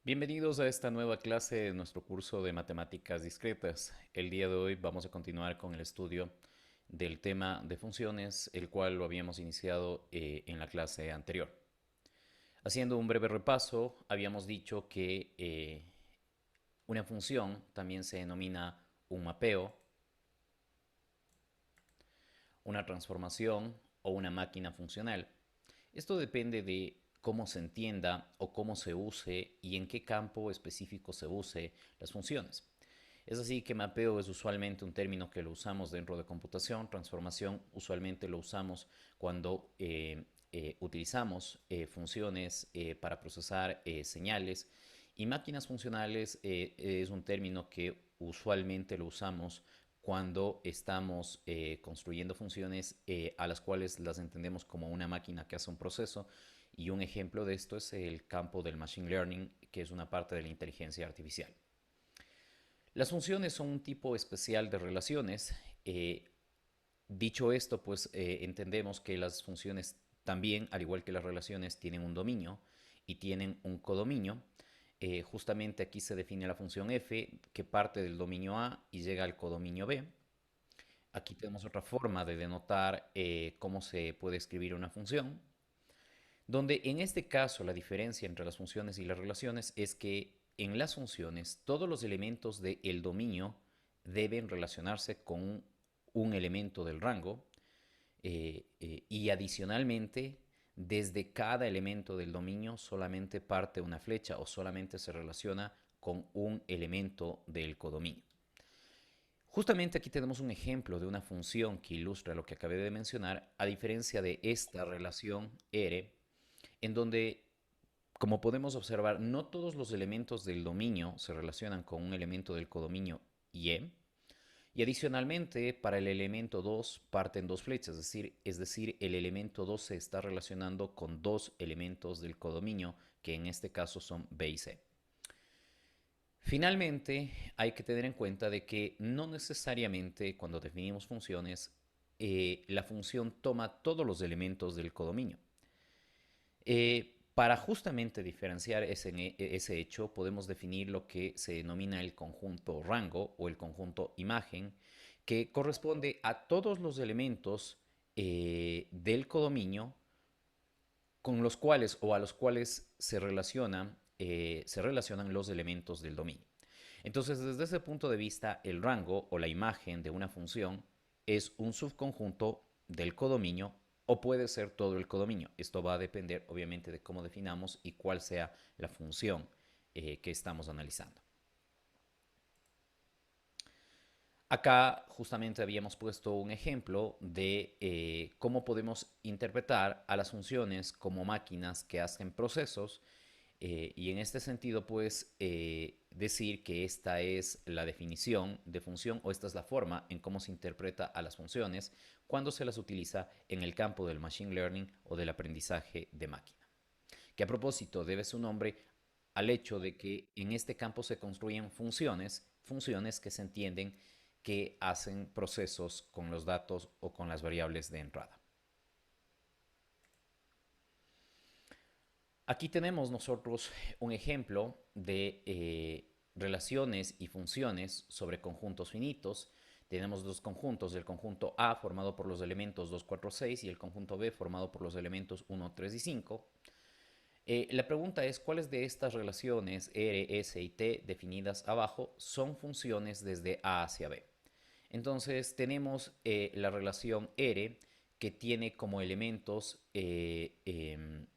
Bienvenidos a esta nueva clase de nuestro curso de matemáticas discretas. El día de hoy vamos a continuar con el estudio del tema de funciones, el cual lo habíamos iniciado en la clase anterior. Haciendo un breve repaso, habíamos dicho que una función también se denomina un mapeo, una transformación o una máquina funcional. Esto depende de cómo se entienda o cómo se use y en qué campo específico se use las funciones. Es así que mapeo es usualmente un término que lo usamos dentro de computación, transformación usualmente lo usamos cuando utilizamos funciones para procesar señales y máquinas funcionales es un término que usualmente lo usamos cuando estamos construyendo funciones a las cuales las entendemos como una máquina que hace un proceso. Y un ejemplo de esto es el campo del machine learning, que es una parte de la inteligencia artificial. Las funciones son un tipo especial de relaciones. Dicho esto, pues entendemos que las funciones también, al igual que las relaciones, tienen un dominio y tienen un codominio. Justamente aquí se define la función f que parte del dominio A y llega al codominio B. Aquí tenemos otra forma de denotar cómo se puede escribir una función, donde en este caso la diferencia entre las funciones y las relaciones es que en las funciones todos los elementos del dominio deben relacionarse con un elemento del rango y adicionalmente desde cada elemento del dominio solamente parte una flecha o solamente se relaciona con un elemento del codominio. Justamente aquí tenemos un ejemplo de una función que ilustra lo que acabé de mencionar, a diferencia de esta relación R, en donde, como podemos observar, no todos los elementos del dominio se relacionan con un elemento del codominio Y, y adicionalmente, para el elemento 2 parten dos flechas, es decir, el elemento 2 se está relacionando con dos elementos del codominio, que en este caso son B y C. Finalmente, hay que tener en cuenta de que no necesariamente cuando definimos funciones, la función toma todos los elementos del codominio. Para justamente diferenciar ese hecho, podemos definir lo que se denomina el conjunto rango o el conjunto imagen, que corresponde a todos los elementos del codominio con los cuales o a los cuales se relacionan los elementos del dominio. Entonces, desde ese punto de vista, el rango o la imagen de una función es un subconjunto del codominio o puede ser todo el codominio. Esto va a depender, obviamente, de cómo definamos y cuál sea la función que estamos analizando. Acá justamente habíamos puesto un ejemplo de cómo podemos interpretar a las funciones como máquinas que hacen procesos y en este sentido, pues, decir que esta es la definición de función o esta es la forma en cómo se interpreta a las funciones cuando se las utiliza en el campo del machine learning o del aprendizaje de máquina. Que a propósito debe su nombre al hecho de que en este campo se construyen funciones que se entienden que hacen procesos con los datos o con las variables de entrada. Aquí tenemos nosotros un ejemplo de relaciones y funciones sobre conjuntos finitos. Tenemos dos conjuntos, el conjunto A formado por los elementos 2, 4, 6 y el conjunto B formado por los elementos 1, 3 y 5. La pregunta es, ¿cuáles de estas relaciones R, S y T definidas abajo son funciones desde A hacia B? Entonces tenemos la relación R que tiene como elementos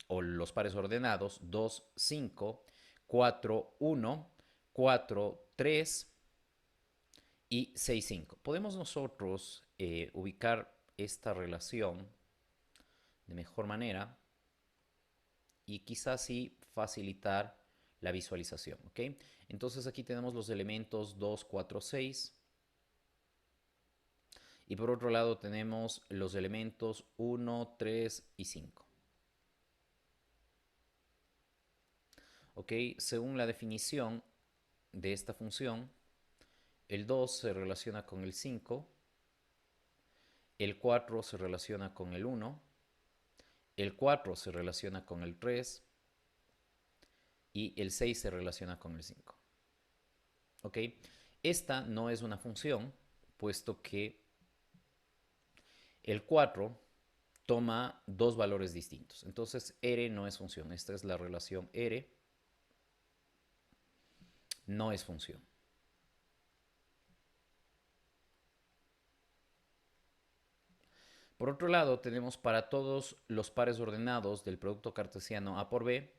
o los pares ordenados 2, 5, 4, 1, 4, 3 y 6, 5. Podemos nosotros ubicar esta relación de mejor manera y quizás sí facilitar la visualización. ¿Ok? Entonces aquí tenemos los elementos 2, 4, 6. Y por otro lado tenemos los elementos 1, 3 y 5. ¿Ok? Según la definición de esta función, el 2 se relaciona con el 5, el 4 se relaciona con el 1, el 4 se relaciona con el 3, y el 6 se relaciona con el 5. ¿Ok? Esta no es una función, puesto que el 4 toma dos valores distintos. Entonces, R no es función. Esta es la relación R, no es función. Por otro lado, tenemos para todos los pares ordenados del producto cartesiano A por B,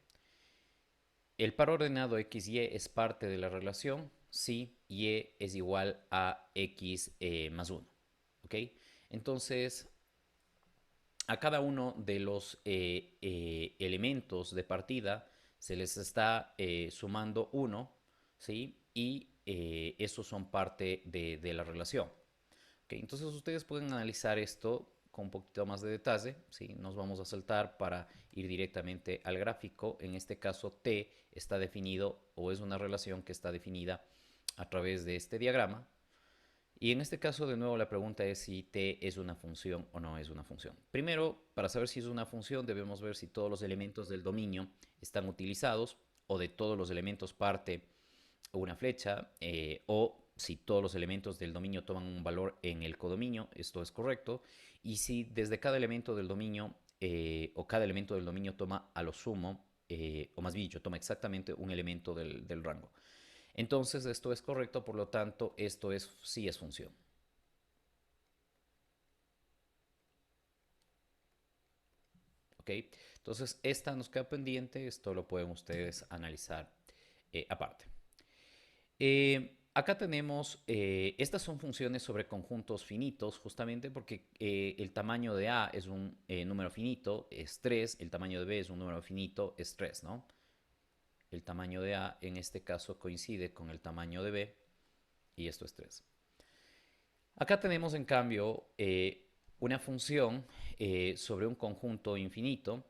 el par ordenado XY es parte de la relación si Y es igual a X más 1. ¿Ok? Entonces, a cada uno de los elementos de partida se les está sumando 1, ¿sí? Y esos son parte de la relación. Okay, entonces ustedes pueden analizar esto con un poquito más de detalle. ¿Sí? Nos vamos a saltar para ir directamente al gráfico. En este caso, T está definido o es una relación que está definida a través de este diagrama. Y en este caso, de nuevo, la pregunta es si T es una función o no es una función. Primero, para saber si es una función, debemos ver si todos los elementos del dominio están utilizados o de todos los elementos parte una flecha o si todos los elementos del dominio toman un valor en el codominio, esto es correcto, y si desde cada elemento del dominio o cada elemento del dominio toma a lo sumo, o más bien dicho, toma exactamente un elemento del rango. Entonces esto es correcto, por lo tanto esto sí es función. ¿Ok? Entonces esta nos queda pendiente, esto lo pueden ustedes analizar aparte. Acá tenemos, estas son funciones sobre conjuntos finitos, justamente porque el tamaño de A es un número finito, es 3, el tamaño de B es un número finito, es 3, ¿no? El tamaño de A en este caso coincide con el tamaño de B y esto es 3. Acá tenemos en cambio una función sobre un conjunto infinito.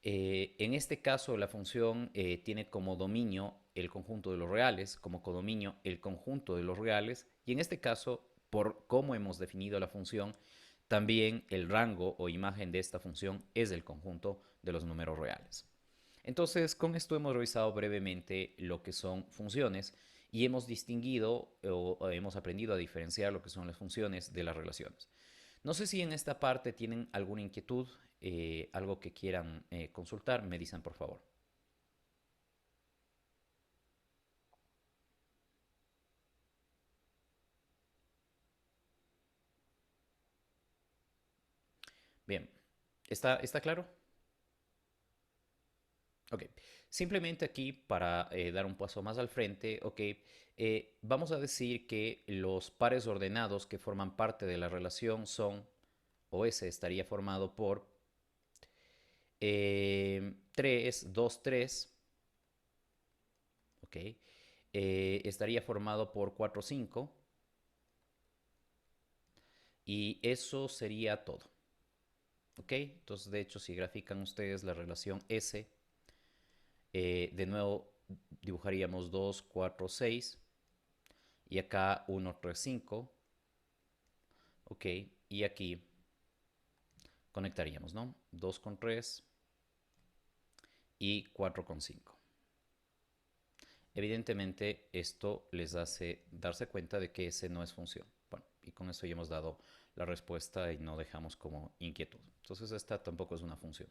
En este caso la función tiene como dominio el conjunto de los reales, como codominio el conjunto de los reales, y en este caso, por cómo hemos definido la función, también el rango o imagen de esta función es el conjunto de los números reales. Entonces, con esto hemos revisado brevemente lo que son funciones y hemos distinguido o hemos aprendido a diferenciar lo que son las funciones de las relaciones. No sé si en esta parte tienen alguna inquietud, algo que quieran consultar, me dicen por favor. Bien, ¿está claro? Ok, simplemente aquí para dar un paso más al frente, ok, vamos a decir que los pares ordenados que forman parte de la relación son, o S estaría formado por 3, 2, 3, ok, estaría formado por 4, 5, y eso sería todo, ok. Entonces, de hecho, si grafican ustedes la relación S, de nuevo dibujaríamos 2, 4, 6, y acá 1, 3, 5, ok, y aquí conectaríamos, ¿no? 2 con 3 y 4 con 5. Evidentemente, esto les hace darse cuenta de que ese no es función. Bueno, y con eso ya hemos dado la respuesta y no dejamos como inquietud. Entonces, esta tampoco es una función.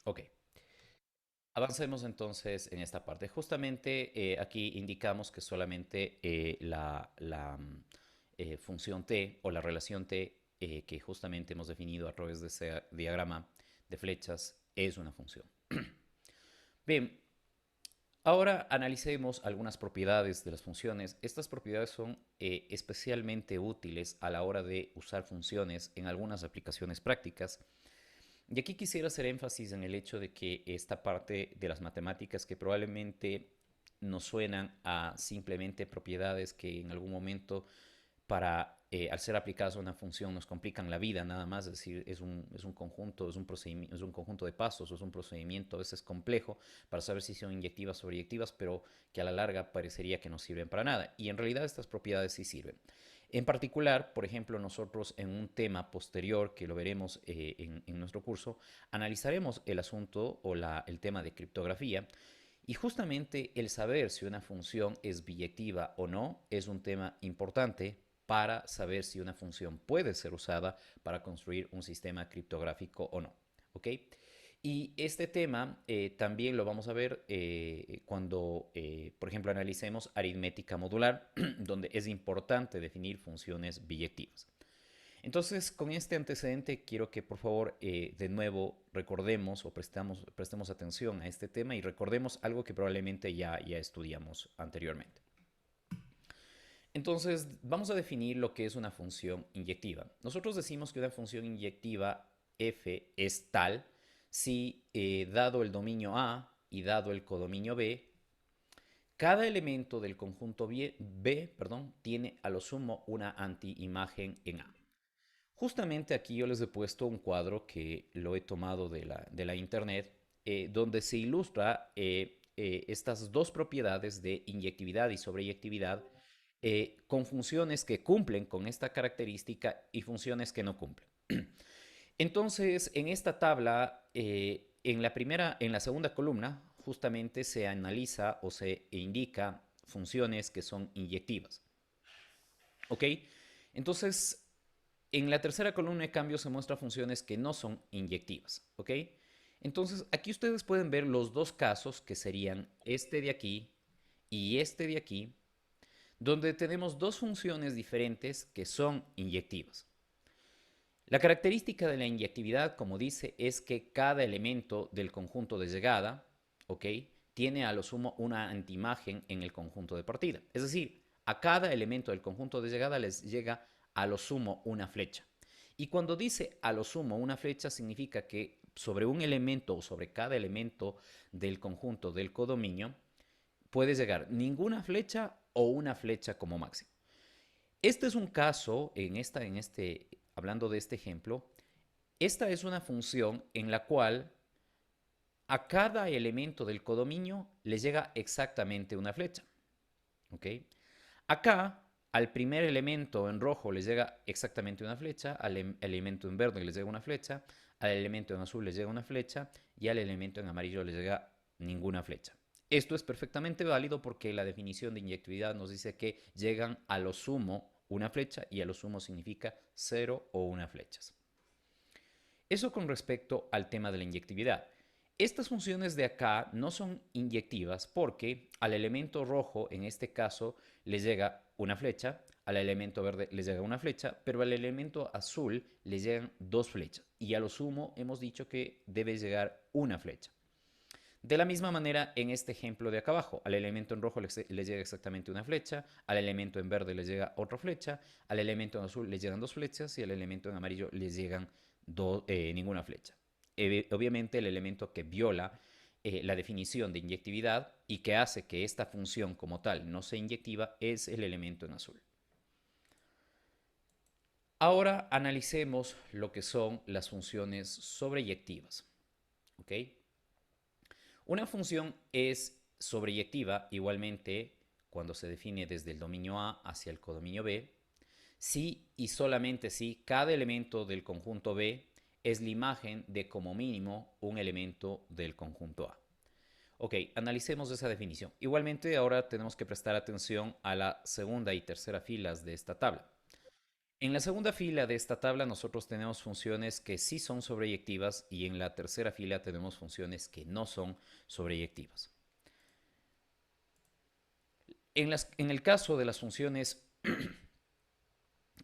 Ok, avancemos entonces en esta parte. Justamente aquí indicamos que solamente la función t o la relación t que justamente hemos definido a través de ese diagrama de flechas es una función. Bien, ahora analicemos algunas propiedades de las funciones. Estas propiedades son especialmente útiles a la hora de usar funciones en algunas aplicaciones prácticas. Y aquí quisiera hacer énfasis en el hecho de que esta parte de las matemáticas que probablemente nos suenan a simplemente propiedades que en algún momento al ser aplicadas a una función, nos complican la vida nada más, es decir, es un conjunto, es un procedimiento, es un conjunto de pasos, es un procedimiento a veces complejo para saber si son inyectivas o sobreyectivas, pero que a la larga parecería que no sirven para nada. Y en realidad estas propiedades sí sirven. En particular, por ejemplo, nosotros en un tema posterior, que lo veremos en nuestro curso, analizaremos el asunto o el tema de criptografía. Y justamente el saber si una función es biyectiva o no es un tema importante para saber si una función puede ser usada para construir un sistema criptográfico o no. ¿Ok? Y este tema también lo vamos a ver cuando, por ejemplo, analicemos aritmética modular, donde es importante definir funciones biyectivas. Entonces, con este antecedente, quiero que por favor de nuevo recordemos o prestemos atención a este tema y recordemos algo que probablemente ya estudiamos anteriormente. Entonces, vamos a definir lo que es una función inyectiva. Nosotros decimos que una función inyectiva f es tal si, dado el dominio A y dado el codominio B, cada elemento del conjunto B, tiene a lo sumo una antiimagen en A. Justamente aquí yo les he puesto un cuadro que lo he tomado de la internet, donde se ilustra estas dos propiedades de inyectividad y sobreyectividad con funciones que cumplen con esta característica y funciones que no cumplen. Entonces, en esta tabla, en la segunda columna, justamente se analiza o se indica funciones que son inyectivas. ¿Ok? Entonces, en la tercera columna de cambio se muestran funciones que no son inyectivas. ¿Ok? Entonces, aquí ustedes pueden ver los dos casos que serían este de aquí y este de aquí, donde tenemos dos funciones diferentes que son inyectivas. La característica de la inyectividad, como dice, es que cada elemento del conjunto de llegada, ¿ok?, tiene a lo sumo una antiimagen en el conjunto de partida. Es decir, a cada elemento del conjunto de llegada les llega a lo sumo una flecha. Y cuando dice a lo sumo una flecha, significa que sobre un elemento o sobre cada elemento del conjunto del codominio puede llegar ninguna flecha o una flecha como máximo. Este es un caso, hablando de este ejemplo, esta es una función en la cual a cada elemento del codominio le llega exactamente una flecha. ¿Ok? Acá, al primer elemento en rojo le llega exactamente una flecha, al elemento en verde le llega una flecha, al elemento en azul le llega una flecha y al elemento en amarillo le llega ninguna flecha. Esto es perfectamente válido porque la definición de inyectividad nos dice que llegan a lo sumo una flecha y a lo sumo significa 0 o una flechas. Eso con respecto al tema de la inyectividad. Estas funciones de acá no son inyectivas porque al elemento rojo, en este caso, le llega una flecha, al elemento verde le llega una flecha, pero al elemento azul le llegan dos flechas. Y a lo sumo hemos dicho que debe llegar una flecha. De la misma manera, en este ejemplo de acá abajo, al elemento en rojo le llega exactamente una flecha, al elemento en verde le llega otra flecha, al elemento en azul le llegan dos flechas y al elemento en amarillo le llegan ninguna flecha. Obviamente el elemento que viola la definición de inyectividad y que hace que esta función como tal no sea inyectiva es el elemento en azul. Ahora analicemos lo que son las funciones sobreyectivas. ¿Ok? Una función es sobreyectiva igualmente cuando se define desde el dominio A hacia el codominio B, si y solamente si cada elemento del conjunto B es la imagen de como mínimo un elemento del conjunto A. Ok, analicemos esa definición. Igualmente ahora tenemos que prestar atención a la segunda y tercera filas de esta tabla. En la segunda fila de esta tabla nosotros tenemos funciones que sí son sobreyectivas y en la tercera fila tenemos funciones que no son sobreyectivas. En el caso de las funciones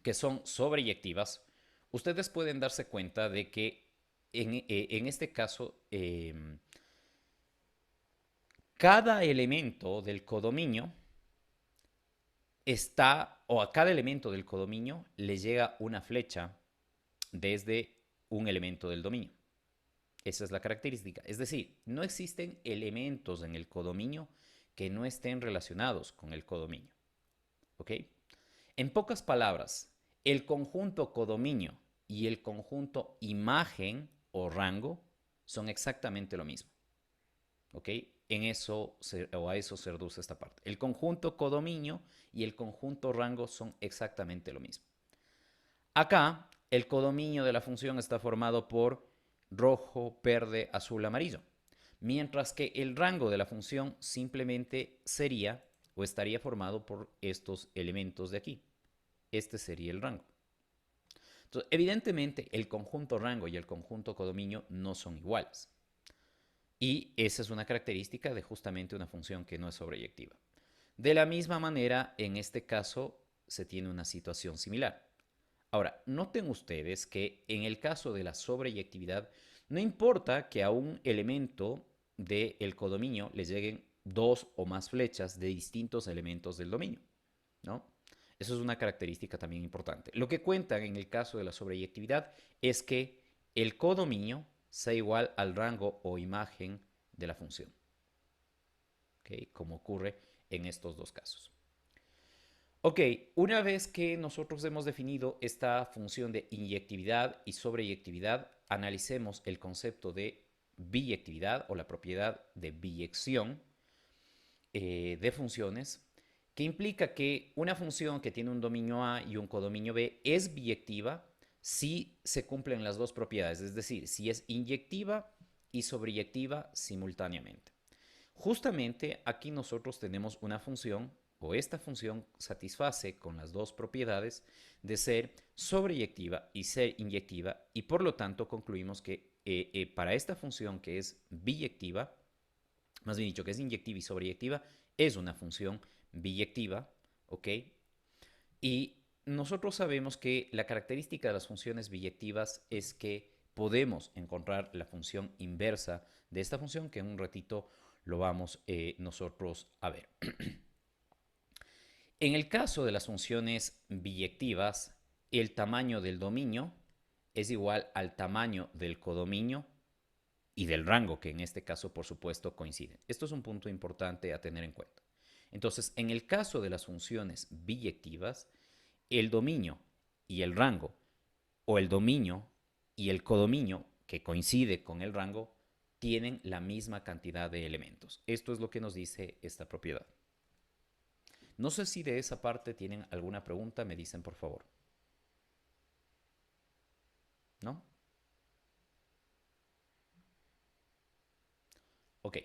que son sobreyectivas, ustedes pueden darse cuenta de que en este caso cada elemento del codominio o a cada elemento del codominio le llega una flecha desde un elemento del dominio. Esa es la característica. Es decir, no existen elementos en el codominio que no estén relacionados con el codominio. ¿Ok? En pocas palabras, el conjunto codominio y el conjunto imagen o rango son exactamente lo mismo. ¿Ok? A eso se reduce esta parte. El conjunto codominio y el conjunto rango son exactamente lo mismo. Acá, el codominio de la función está formado por rojo, verde, azul, amarillo. Mientras que el rango de la función simplemente sería o estaría formado por estos elementos de aquí. Este sería el rango. Entonces, evidentemente, el conjunto rango y el conjunto codominio no son iguales. Y esa es una característica de justamente una función que no es sobreyectiva. De la misma manera, en este caso, se tiene una situación similar. Ahora, noten ustedes que en el caso de la sobreyectividad, no importa que a un elemento del codominio le lleguen dos o más flechas de distintos elementos del dominio, ¿no? Eso es una característica también importante. Lo que cuentan en el caso de la sobreyectividad es que el codominio sea igual al rango o imagen de la función, ¿okay? Como ocurre en estos dos casos. Ok, una vez que nosotros hemos definido esta función de inyectividad y sobreyectividad, analicemos el concepto de biyectividad o la propiedad de biyección de funciones, que implica que una función que tiene un dominio A y un codominio B es biyectiva si se cumplen las dos propiedades, es decir, si es inyectiva y sobreyectiva simultáneamente. Justamente aquí nosotros tenemos una función, o esta función satisface con las dos propiedades de ser sobreyectiva y ser inyectiva, y por lo tanto concluimos que para esta función que es biyectiva, más bien dicho, que es inyectiva y sobreyectiva, es una función biyectiva, ¿ok? Y nosotros sabemos que la característica de las funciones biyectivas es que podemos encontrar la función inversa de esta función, que en un ratito lo vamos nosotros a ver. En el caso de las funciones biyectivas, el tamaño del dominio es igual al tamaño del codominio y del rango, que en este caso, por supuesto, coinciden. Esto es un punto importante a tener en cuenta. Entonces, en el caso de las funciones biyectivas, el dominio y el rango, o el dominio y el codominio, que coincide con el rango, tienen la misma cantidad de elementos. Esto es lo que nos dice esta propiedad. No sé si de esa parte tienen alguna pregunta, me dicen por favor. ¿No? Ok.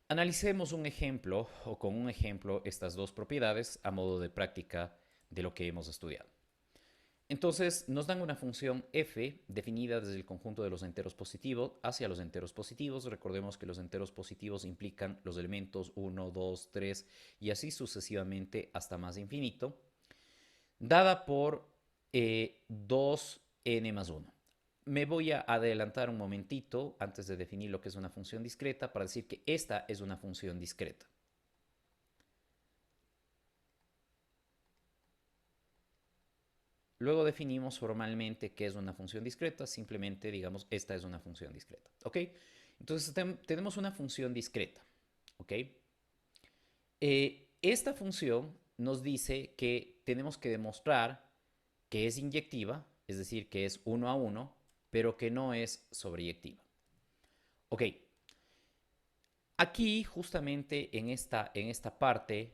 Analicemos un ejemplo o con un ejemplo estas dos propiedades a modo de práctica de lo que hemos estudiado. Entonces nos dan una función f definida desde el conjunto de los enteros positivos hacia los enteros positivos. Recordemos que los enteros positivos implican los elementos 1, 2, 3 y así sucesivamente hasta más infinito, dada por 2n más 1. Me voy a adelantar un momentito antes de definir lo que es una función discreta para decir que esta es una función discreta. Luego definimos formalmente qué es una función discreta, simplemente digamos esta es una función discreta, ¿ok? Entonces tenemos una función discreta, ¿ok? Esta función nos dice que tenemos que demostrar que es inyectiva, es decir, que es 1 a 1, pero que no es sobreyectiva. Ok, aquí justamente en esta parte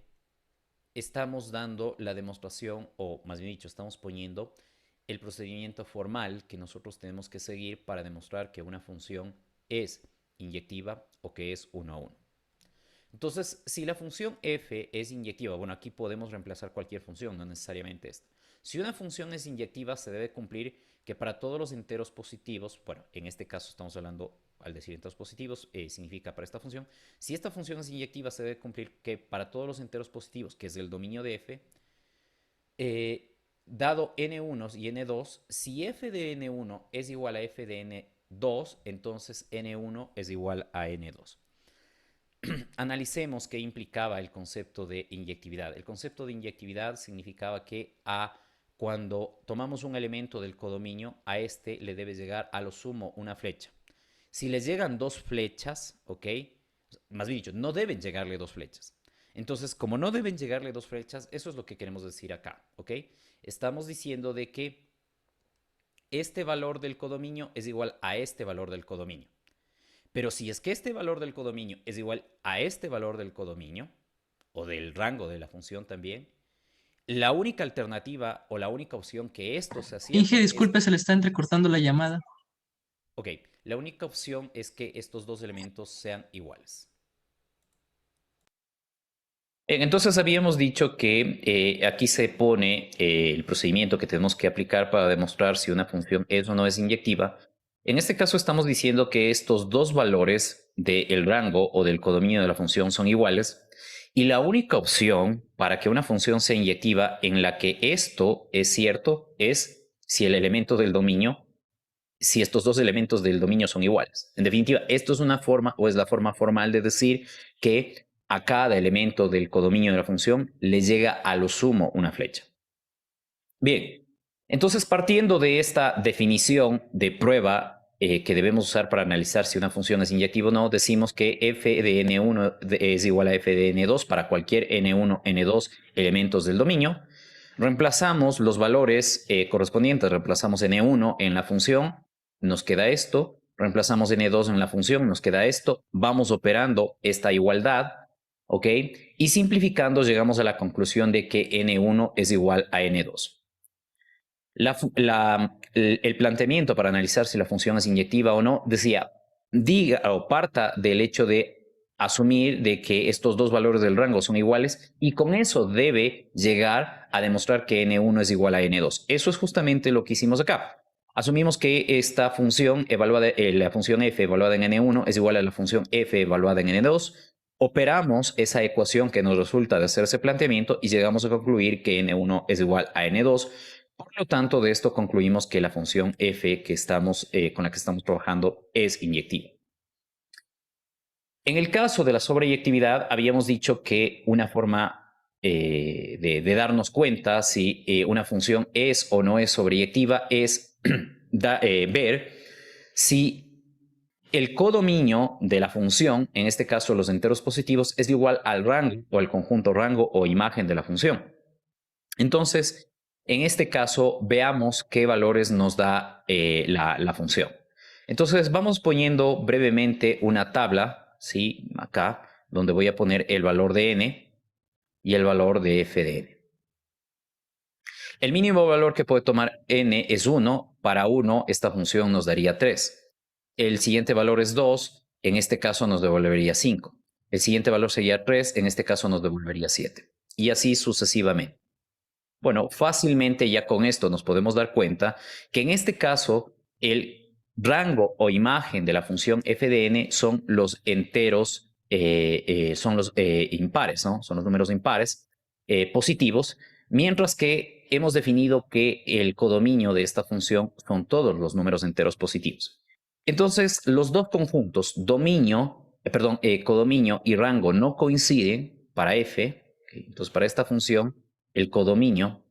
estamos dando la demostración, o más bien dicho, estamos poniendo el procedimiento formal que nosotros tenemos que seguir para demostrar que una función es inyectiva o que es 1 a 1. Entonces, si la función f es inyectiva, bueno, aquí podemos reemplazar cualquier función, no necesariamente esta. Si una función es inyectiva, se debe cumplir que para todos los enteros positivos, bueno, en este caso estamos hablando, al decir enteros positivos, significa para esta función, si esta función es inyectiva, se debe cumplir que para todos los enteros positivos, que es el dominio de f, dado n1 y n2, si f de n1 es igual a f de n2, entonces n1 es igual a n2. Analicemos qué implicaba el concepto de inyectividad. El concepto de inyectividad significaba que cuando tomamos un elemento del codominio, a este le debe llegar a lo sumo una flecha. Si les llegan dos flechas, ¿ok? Más bien dicho, no deben llegarle dos flechas. Entonces, como no deben llegarle dos flechas, eso es lo que queremos decir acá, ¿ok? Estamos diciendo de que este valor del codominio es igual a este valor del codominio. Pero si es que este valor del codominio es igual a este valor del codominio, o del rango de la función también, la única alternativa o la única opción que esto sea Inge, cierto es disculpe, se le está entrecortando la llamada. ok, la única opción es que estos dos elementos sean iguales. Entonces habíamos dicho que aquí se pone el procedimiento que tenemos que aplicar para demostrar si una función es o no es inyectiva. En este caso estamos diciendo que estos dos valores del rango o del codominio de la función son iguales y la única opción para que una función sea inyectiva en la que esto es cierto es si el elemento del dominio si estos dos elementos del dominio son iguales. En definitiva, esto es una forma o es la forma formal de decir que a cada elemento del codominio de la función le llega a lo sumo una flecha. Bien, entonces partiendo de esta definición de prueba que debemos usar para analizar si una función es inyectiva o no, decimos que f de n1 es igual a f de n2 para cualquier n1, n2 elementos del dominio. Reemplazamos los valores correspondientes, reemplazamos n1 en la función, nos queda esto, reemplazamos n2 en la función, nos queda esto, vamos operando esta igualdad, ¿ok? Y simplificando llegamos a la conclusión de que n1 es igual a n2. El planteamiento para analizar si la función es inyectiva o no decía, diga o parta del hecho de asumir de que estos dos valores del rango son iguales y con eso debe llegar a demostrar que n1 es igual a n2. Eso es justamente lo que hicimos acá. Asumimos que esta función evaluada, la función f evaluada en n1 es igual a la función f evaluada en n2. Operamos esa ecuación que nos resulta de hacer ese planteamiento y llegamos a concluir que n1 es igual a n2. Por lo tanto, de esto concluimos que la función f que con la que estamos trabajando es inyectiva. En el caso de la sobreyectividad, habíamos dicho que una forma de darnos cuenta si una función es o no es sobreyectiva es ver si el codominio de la función, en este caso los enteros positivos, es igual al rango o al conjunto rango o imagen de la función. Entonces, en este caso, veamos qué valores nos da la función. Entonces, vamos poniendo brevemente una tabla, ¿sí? Acá, donde voy a poner el valor de n y el valor de f de n. El mínimo valor que puede tomar n es 1. Para 1, esta función nos daría 3. El siguiente valor es 2. En este caso nos devolvería 5. El siguiente valor sería 3. En este caso nos devolvería 7. Y así sucesivamente. Bueno, fácilmente ya con esto nos podemos dar cuenta que en este caso el rango o imagen de la función f de n son los enteros, son los impares, ¿no? Son los números impares positivos, mientras que hemos definido que el codominio de esta función son todos los números enteros positivos. Entonces, los dos conjuntos, codominio y rango no coinciden para f. ¿Okay? Entonces, para esta función, el codominio,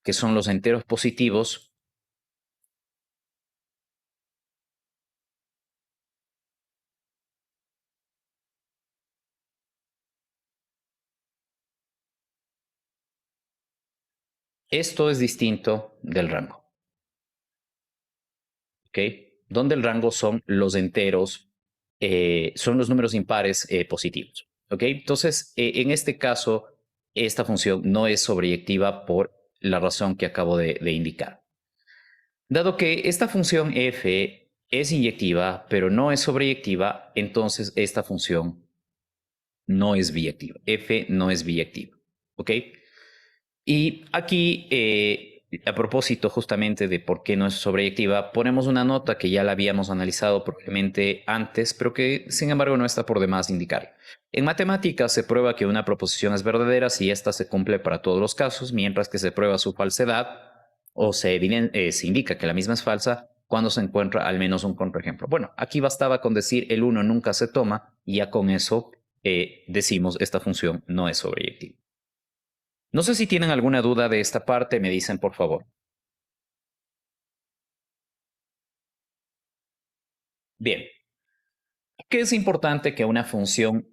que son los enteros positivos, esto es distinto del rango. ¿Ok? Donde el rango son los enteros, son los números impares positivos. ¿Ok? Entonces, en este caso, esta función no es sobreyectiva por la razón que acabo de indicar. Dado que esta función f es inyectiva, pero no es sobreyectiva, entonces esta función no es biyectiva. F no es biyectiva. ¿Ok? Y aquí, a propósito justamente de por qué no es sobreyectiva, ponemos una nota que ya la habíamos analizado probablemente antes, pero que sin embargo no está por demás indicar. En matemáticas se prueba que una proposición es verdadera si ésta se cumple para todos los casos, mientras que se prueba su falsedad o se indica que la misma es falsa cuando se encuentra al menos un contraejemplo. Bueno, aquí bastaba con decir el 1 nunca se toma y ya con eso decimos esta función no es sobreyectiva. No sé si tienen alguna duda de esta parte, me dicen por favor. Bien, qué es importante que una función,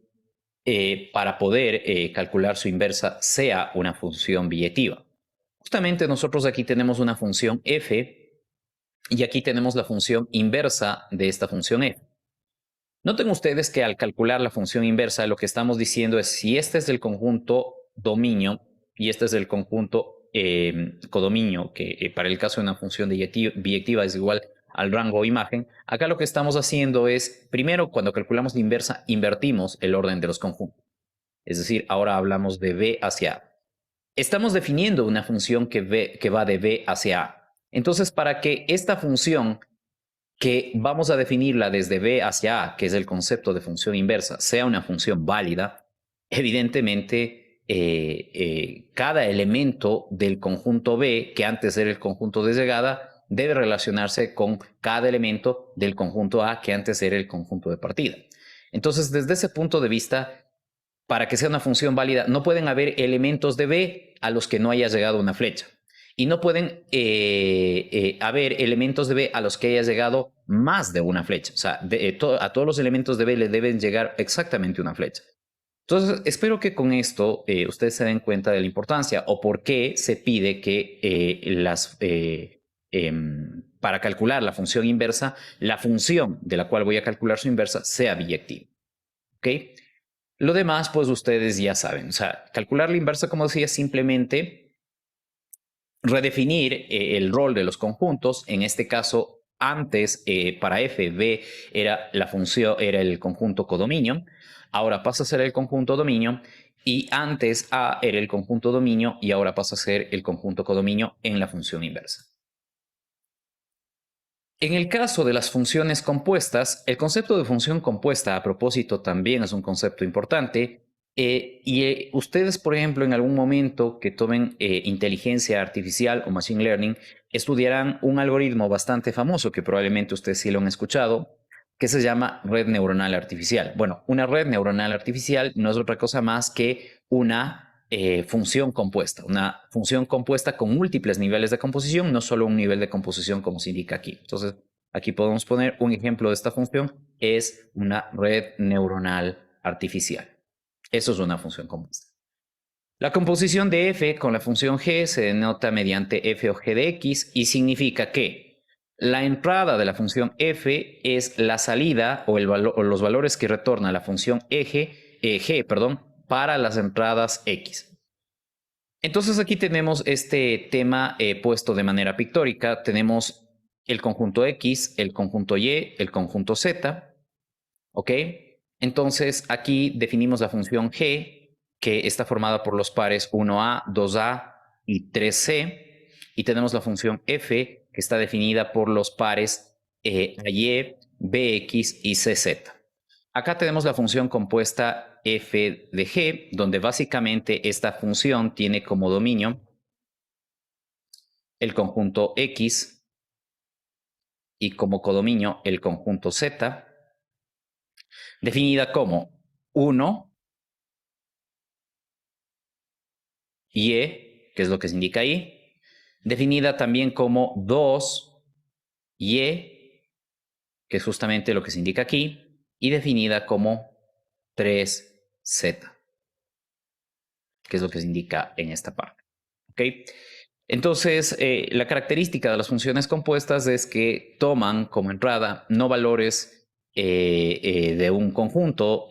para poder calcular su inversa, sea una función biyectiva? Justamente nosotros aquí tenemos una función f y aquí tenemos la función inversa de esta función f. Noten ustedes que al calcular la función inversa, lo que estamos diciendo es si este es el conjunto dominio y este es el conjunto codominio, que para el caso de una función biyectiva es igual al rango imagen, acá lo que estamos haciendo es, primero, cuando calculamos la inversa, invertimos el orden de los conjuntos. Es decir, ahora hablamos de b hacia a. Estamos definiendo una función que va de b hacia a. Entonces, para que esta función, que vamos a definirla desde b hacia a, que es el concepto de función inversa, sea una función válida, evidentemente cada elemento del conjunto B, que antes era el conjunto de llegada, debe relacionarse con cada elemento del conjunto A, que antes era el conjunto de partida. Entonces, desde ese punto de vista, para que sea una función válida, no pueden haber elementos de B a los que no haya llegado una flecha. Y no pueden haber elementos de B a los que haya llegado más de una flecha. O sea, a todos los elementos de B le deben llegar exactamente una flecha. Entonces, espero que con esto ustedes se den cuenta de la importancia o por qué se pide que para calcular la función inversa, la función de la cual voy a calcular su inversa sea biyectiva. ¿Ok? Lo demás, pues ustedes ya saben. O sea, calcular la inversa, como decía, simplemente redefinir el rol de los conjuntos. En este caso, antes para f, b era la función, era el conjunto codominio. Ahora pasa a ser el conjunto dominio. Y antes a era el conjunto dominio y ahora pasa a ser el conjunto codominio en la función inversa. En el caso de las funciones compuestas, el concepto de función compuesta, a propósito, también es un concepto importante. Ustedes, por ejemplo, en algún momento que tomen inteligencia artificial o machine learning, estudiarán un algoritmo bastante famoso que probablemente ustedes sí lo han escuchado, que se llama red neuronal artificial. Bueno, una red neuronal artificial no es otra cosa más que una función compuesta con múltiples niveles de composición, no solo un nivel de composición como se indica aquí. Entonces, aquí podemos poner un ejemplo de esta función, es una red neuronal artificial. Eso es una función compuesta. La composición de f con la función g se denota mediante f o g de x y significa que la entrada de la función f es la salida o los valores que retorna la función g para las entradas x. Entonces aquí tenemos este tema puesto de manera pictórica. Tenemos el conjunto x, el conjunto y, el conjunto z. ¿Ok? Entonces aquí definimos la función g, que está formada por los pares 1a, 2a y 3c. Y tenemos la función f, que está definida por los pares ay, bx y cz. Acá tenemos la función compuesta f de g, donde básicamente esta función tiene como dominio el conjunto x y como codominio el conjunto z, definida como 1 y, que es lo que se indica ahí, definida también como 2 y, que es justamente lo que se indica aquí, y definida como 3z, que es lo que se indica en esta parte. ¿Ok? Entonces, la característica de las funciones compuestas es que toman como entrada no valores de un conjunto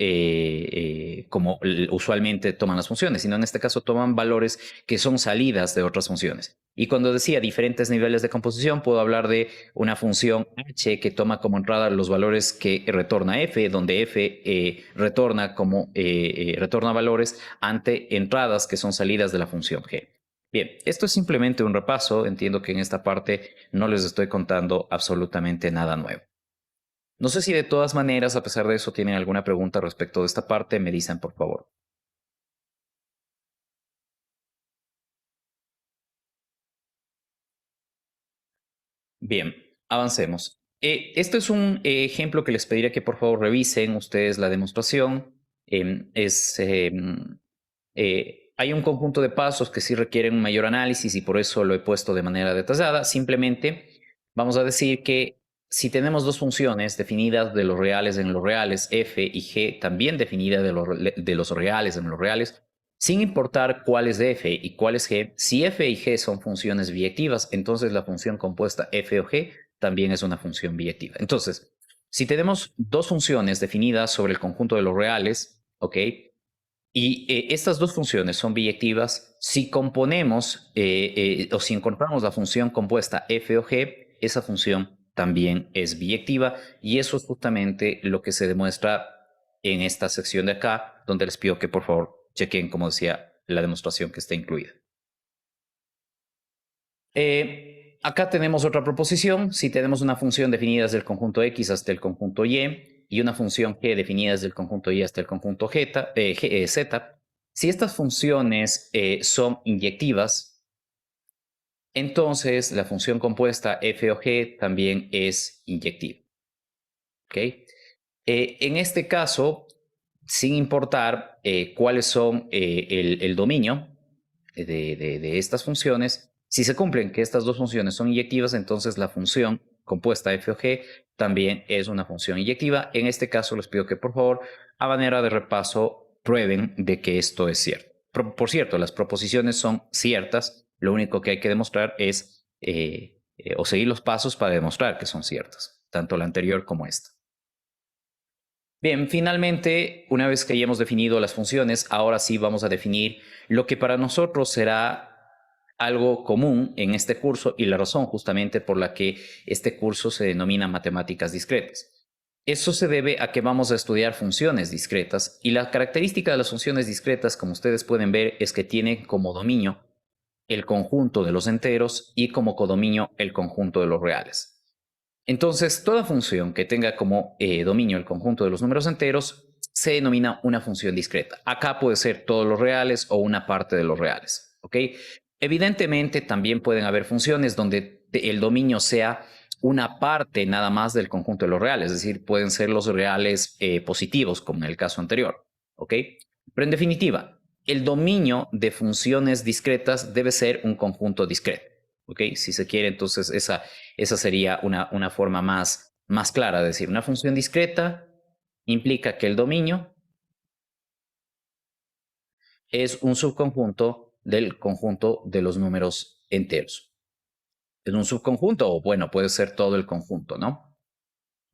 como usualmente toman las funciones, sino en este caso toman valores que son salidas de otras funciones. Y cuando decía diferentes niveles de composición, puedo hablar de una función h que toma como entrada los valores que retorna f, donde f retorna valores ante entradas que son salidas de la función g. Bien, esto es simplemente un repaso. Entiendo que en esta parte no les estoy contando absolutamente nada nuevo. No sé si de todas maneras, a pesar de eso, tienen alguna pregunta respecto de esta parte, me dicen por favor. Bien, avancemos. Este es un ejemplo que les pediría que por favor revisen ustedes la demostración. Hay un conjunto de pasos que sí requieren un mayor análisis y por eso lo he puesto de manera detallada. Simplemente vamos a decir que si tenemos dos funciones definidas de los reales en los reales, f y g, también definidas de los reales en los reales, sin importar cuál es f y cuál es g, si f y g son funciones biyectivas, entonces la función compuesta f o g también es una función biyectiva. Entonces, si tenemos dos funciones definidas sobre el conjunto de los reales, ¿ok? Y estas dos funciones son biyectivas. Si componemos o si encontramos la función compuesta f o g, esa función también es biyectiva. Y eso es justamente lo que se demuestra en esta sección de acá, donde les pido que por favor chequen, como decía, la demostración que está incluida. Acá tenemos otra proposición. Si tenemos una función definida desde el conjunto X hasta el conjunto Y una función G definida desde el conjunto Y hasta el conjunto Z, si estas funciones son inyectivas, entonces la función compuesta f o g también es inyectiva. ¿Okay? En este caso, sin importar cuáles son el dominio de estas funciones, si se cumplen que estas dos funciones son inyectivas, entonces la función compuesta f o g también es una función inyectiva. En este caso les pido que por favor, a manera de repaso, prueben de que esto es cierto. Por cierto, las proposiciones son ciertas, lo único que hay que demostrar es o seguir los pasos para demostrar que son ciertas, tanto la anterior como esta. Bien, finalmente, una vez que hayamos definido las funciones, ahora sí vamos a definir lo que para nosotros será algo común en este curso y la razón justamente por la que este curso se denomina matemáticas discretas. Eso se debe a que vamos a estudiar funciones discretas y la característica de las funciones discretas, como ustedes pueden ver, es que tienen como dominio el conjunto de los enteros y como codominio el conjunto de los reales. Entonces, toda función que tenga como dominio el conjunto de los números enteros se denomina una función discreta. Acá puede ser todos los reales o una parte de los reales. ¿Ok? Evidentemente, también pueden haber funciones donde el dominio sea una parte nada más del conjunto de los reales, es decir, pueden ser los reales positivos, como en el caso anterior. ¿Ok? Pero en definitiva, el dominio de funciones discretas debe ser un conjunto discreto. ¿Ok? Si se quiere, entonces esa sería una forma más clara de decir. Una función discreta implica que el dominio es un subconjunto del conjunto de los números enteros. Es un subconjunto o bueno, puede ser todo el conjunto, ¿no?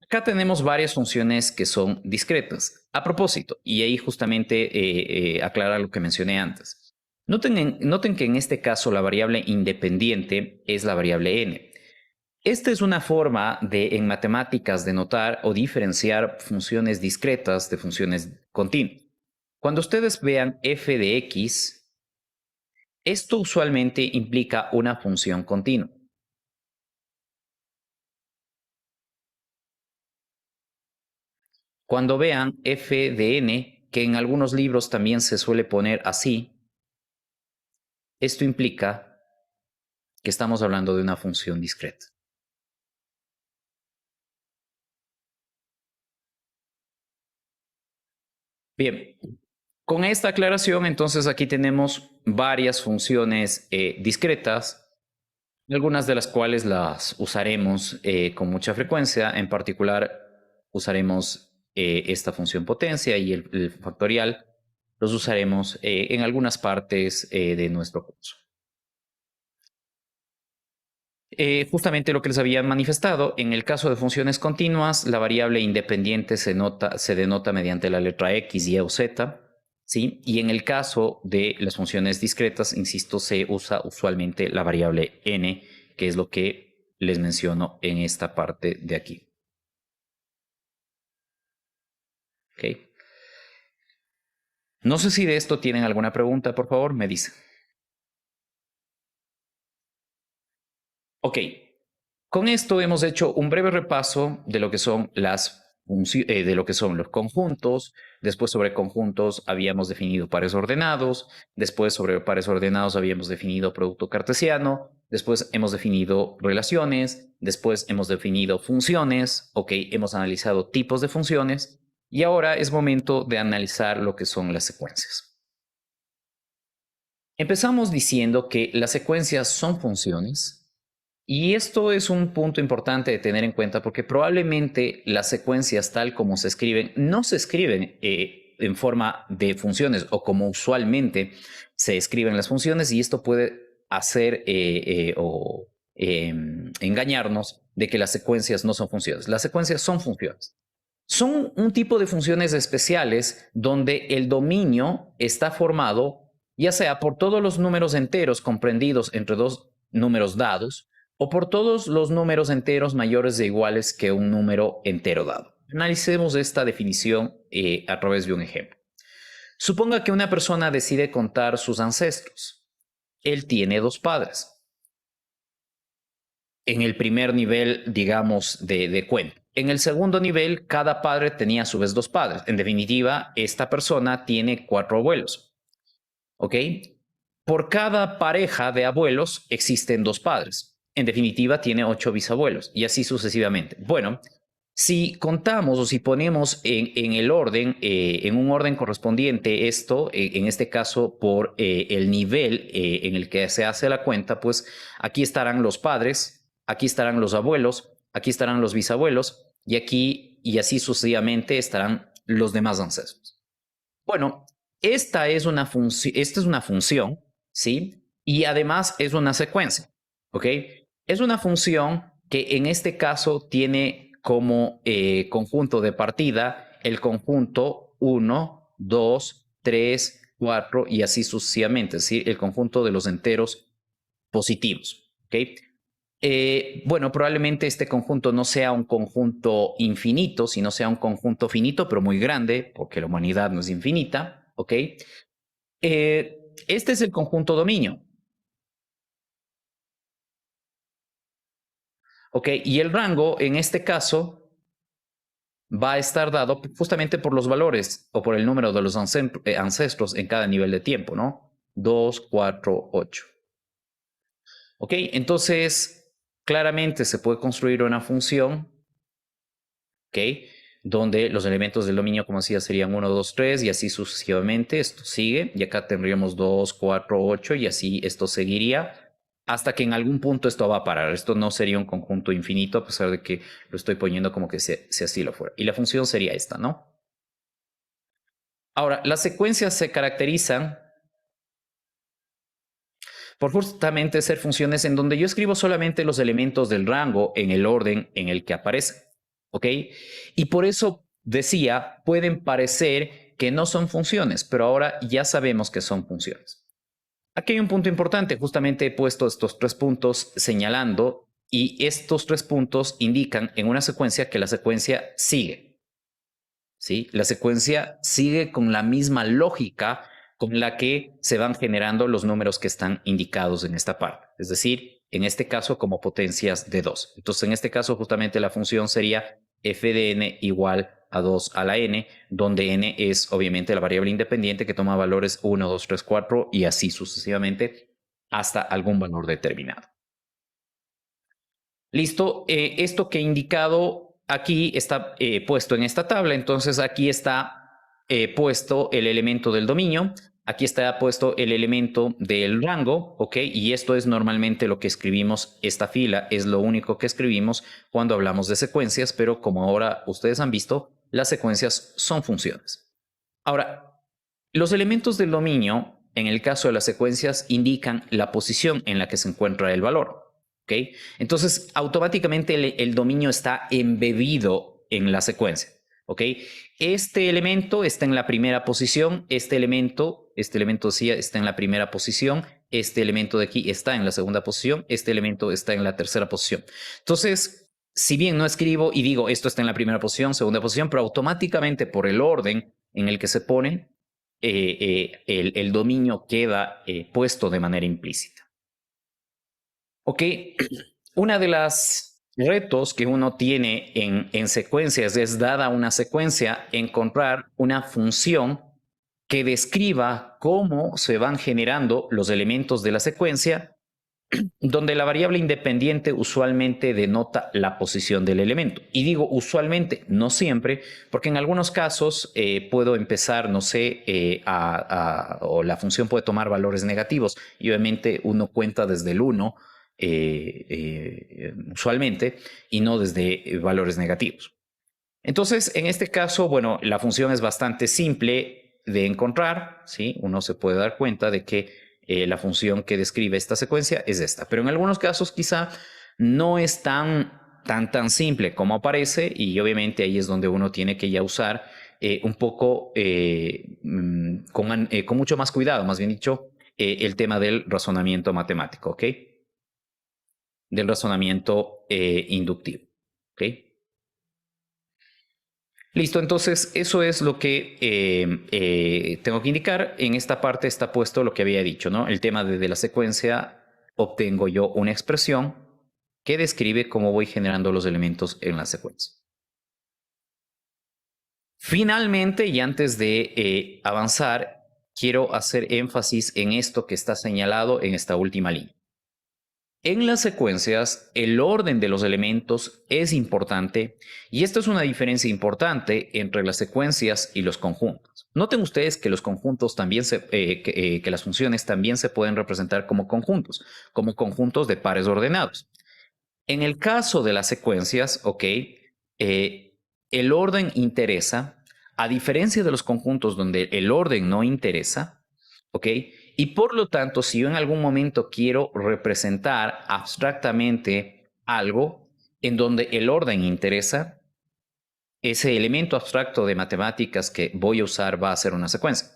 Acá tenemos varias funciones que son discretas. A propósito, y ahí justamente aclara lo que mencioné antes. Noten que en este caso la variable independiente es la variable n. Esta es una forma en matemáticas de notar o diferenciar funciones discretas de funciones continuas. Cuando ustedes vean f de x, esto usualmente implica una función continua. Cuando vean f de n, que en algunos libros también se suele poner así, esto implica que estamos hablando de una función discreta. Bien, con esta aclaración, entonces aquí tenemos varias funciones discretas, algunas de las cuales las usaremos con mucha frecuencia. En particular, usaremos esta función potencia y el factorial. Los usaremos en algunas partes de nuestro curso. Justamente lo que les había manifestado, en el caso de funciones continuas, la variable independiente se denota mediante la letra X, Y o Z, ¿sí? Y en el caso de las funciones discretas, insisto, se usa usualmente la variable n, que es lo que les menciono en esta parte de aquí. ¿Ok? No sé si de esto tienen alguna pregunta, por favor, me dicen. Ok, con esto hemos hecho un breve repaso de lo que son de lo que son los conjuntos. Después sobre conjuntos habíamos definido pares ordenados. Después sobre pares ordenados habíamos definido producto cartesiano. Después hemos definido relaciones. Después hemos definido funciones. Ok, hemos analizado tipos de funciones. Y ahora es momento de analizar lo que son las secuencias. Empezamos diciendo que las secuencias son funciones Y esto es un punto importante de tener en cuenta porque probablemente las secuencias tal como se escriben no se escriben en forma de funciones o como usualmente se escriben las funciones, y esto puede hacer o engañarnos de que las secuencias no son funciones. Las secuencias son funciones. Son un tipo de funciones especiales donde el dominio está formado ya sea por todos los números enteros comprendidos entre dos números dados o por todos los números enteros mayores o iguales que un número entero dado. Analicemos esta definición a través de un ejemplo. Suponga que una persona decide contar sus ancestros. Él tiene dos padres. En el primer nivel, digamos, de cuento. En el segundo nivel, cada padre tenía a su vez dos padres. En definitiva, esta persona tiene 4 abuelos. ¿Ok? Por cada pareja de abuelos existen 2 padres. En definitiva, tiene 8 bisabuelos y así sucesivamente. Bueno, si contamos o si ponemos en el orden, en un orden correspondiente esto, en este caso por el nivel en el que se hace la cuenta, pues aquí estarán los padres, aquí estarán los abuelos, aquí estarán los bisabuelos y aquí y así sucesivamente estarán los demás ancestros. Bueno, esta es una función, ¿sí? Y además es una secuencia, ¿ok? Es una función que en este caso tiene como conjunto de partida el conjunto 1, 2, 3, 4 y así sucesivamente, ¿sí? El conjunto de los enteros positivos, ¿ok? Bueno, probablemente este conjunto no sea un conjunto infinito, sino sea un conjunto finito, pero muy grande, porque la humanidad no es infinita, ¿ok? Este es el conjunto dominio, ¿ok? Y el rango, en este caso, va a estar dado justamente por los valores o por el número de los ancestros en cada nivel de tiempo, ¿no? 2, 4, 8. ¿Ok? Entonces, claramente se puede construir una función, ¿ok? Donde los elementos del dominio, como decía, serían 1, 2, 3 y así sucesivamente. Esto sigue y acá tendríamos 2, 4, 8 y así esto seguiría hasta que en algún punto esto va a parar. Esto no sería un conjunto infinito a pesar de que lo estoy poniendo como que si así lo fuera. Y la función sería esta, ¿no? Ahora, las secuencias se caracterizan por justamente ser funciones en donde yo escribo solamente los elementos del rango en el orden en el que aparecen, ¿ok? Y por eso decía, pueden parecer que no son funciones, pero ahora ya sabemos que son funciones. Aquí hay un punto importante, justamente he puesto estos 3 puntos señalando y estos 3 puntos indican en una secuencia que la secuencia sigue, ¿sí? La secuencia sigue con la misma lógica con la que se van generando los números que están indicados en esta parte. Es decir, en este caso como potencias de 2. Entonces, en este caso justamente la función sería f de n igual a 2 a la n, donde n es obviamente la variable independiente que toma valores 1, 2, 3, 4 y así sucesivamente hasta algún valor determinado. Listo, esto que he indicado aquí está puesto en esta tabla, entonces aquí está puesto el elemento del dominio, aquí está puesto el elemento del rango, ¿ok? Y esto es normalmente lo que escribimos, esta fila es lo único que escribimos cuando hablamos de secuencias, pero como ahora ustedes han visto, las secuencias son funciones. Ahora, los elementos del dominio, en el caso de las secuencias, indican la posición en la que se encuentra el valor. ¿Okay? Entonces, automáticamente el dominio está embebido en la secuencia. ¿Okay? Este elemento está en la primera posición, este elemento sí está en la primera posición, este elemento de aquí está en la segunda posición, este elemento está en la tercera posición. Entonces, si bien no escribo y digo esto está en la primera posición, segunda posición, pero automáticamente por el orden en el que se ponen, el dominio queda puesto de manera implícita. Ok, una de las retos que uno tiene en secuencias es, dada una secuencia, encontrar una función que describa cómo se van generando los elementos de la secuencia, donde la variable independiente usualmente denota la posición del elemento. Y digo usualmente, no siempre, porque en algunos casos puedo empezar, no sé, o la función puede tomar valores negativos y obviamente uno cuenta desde el 1 usualmente, y no desde valores negativos. Entonces, en este caso, bueno, la función es bastante simple de encontrar, ¿sí? Uno se puede dar cuenta de que la función que describe esta secuencia es esta, pero en algunos casos quizá no es tan simple como parece, y obviamente ahí es donde uno tiene que ya usar un poco con mucho más cuidado, más bien dicho, el tema del razonamiento matemático, ¿ok? Del razonamiento inductivo, ¿ok? Listo, entonces eso es lo que tengo que indicar. En esta parte está puesto lo que había dicho, ¿no? El tema de la secuencia, obtengo yo una expresión que describe cómo voy generando los elementos en la secuencia. Finalmente, y antes de avanzar, quiero hacer énfasis en esto que está señalado en esta última línea. En las secuencias, el orden de los elementos es importante y esta es una diferencia importante entre las secuencias y los conjuntos. Noten ustedes que los conjuntos también que las funciones también se pueden representar como conjuntos de pares ordenados. En el caso de las secuencias, ok, el orden interesa, a diferencia de los conjuntos donde el orden no interesa, ok, y por lo tanto, si yo en algún momento quiero representar abstractamente algo en donde el orden interesa, ese elemento abstracto de matemáticas que voy a usar va a ser una secuencia.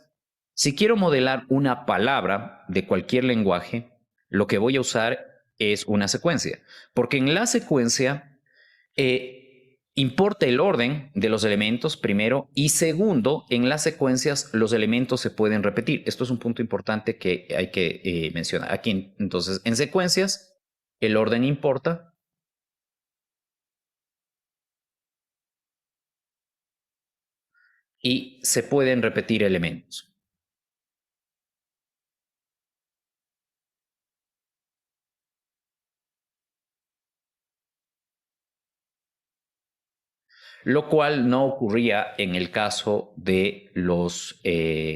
Si quiero modelar una palabra de cualquier lenguaje, lo que voy a usar es una secuencia, porque en la secuencia importa el orden de los elementos primero y segundo, en las secuencias los elementos se pueden repetir. Esto es un punto importante que hay que mencionar aquí. Entonces, en secuencias, el orden importa y se pueden repetir elementos. Lo cual no ocurría en el caso de los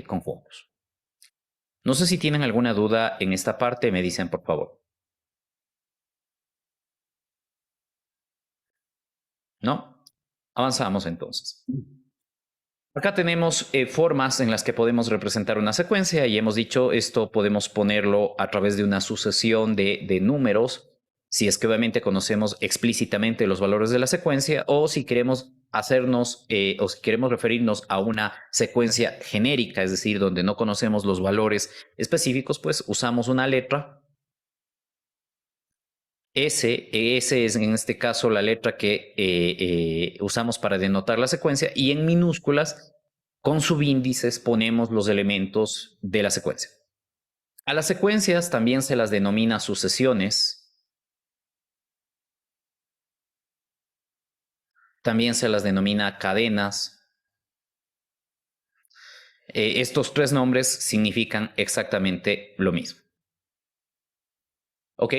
conjuntos. No sé si tienen alguna duda en esta parte, me dicen por favor. ¿No? Avanzamos entonces. Acá tenemos formas en las que podemos representar una secuencia y hemos dicho esto podemos ponerlo a través de una sucesión de números, si es que obviamente conocemos explícitamente los valores de la secuencia o si queremos hacernos o si queremos referirnos a una secuencia genérica, es decir, donde no conocemos los valores específicos, pues usamos una letra. S es en este caso la letra que usamos para denotar la secuencia y en minúsculas con subíndices ponemos los elementos de la secuencia. A las secuencias también se las denomina sucesiones, también se las denomina cadenas. Estos tres nombres significan exactamente lo mismo. ¿Ok?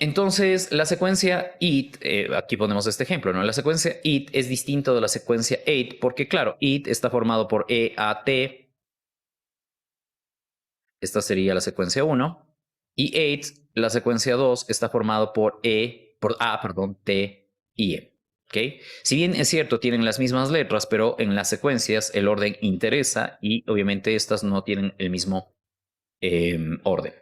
Entonces, la secuencia it, aquí ponemos este ejemplo, ¿no? La secuencia it es distinto de la secuencia 8 porque, claro, it está formado por E, A, T. Esta sería la secuencia 1. Y 8, la secuencia 2, está formado por A, perdón, T y E. ¿Okay? Si bien es cierto, tienen las mismas letras, pero en las secuencias el orden interesa y obviamente estas no tienen el mismo orden.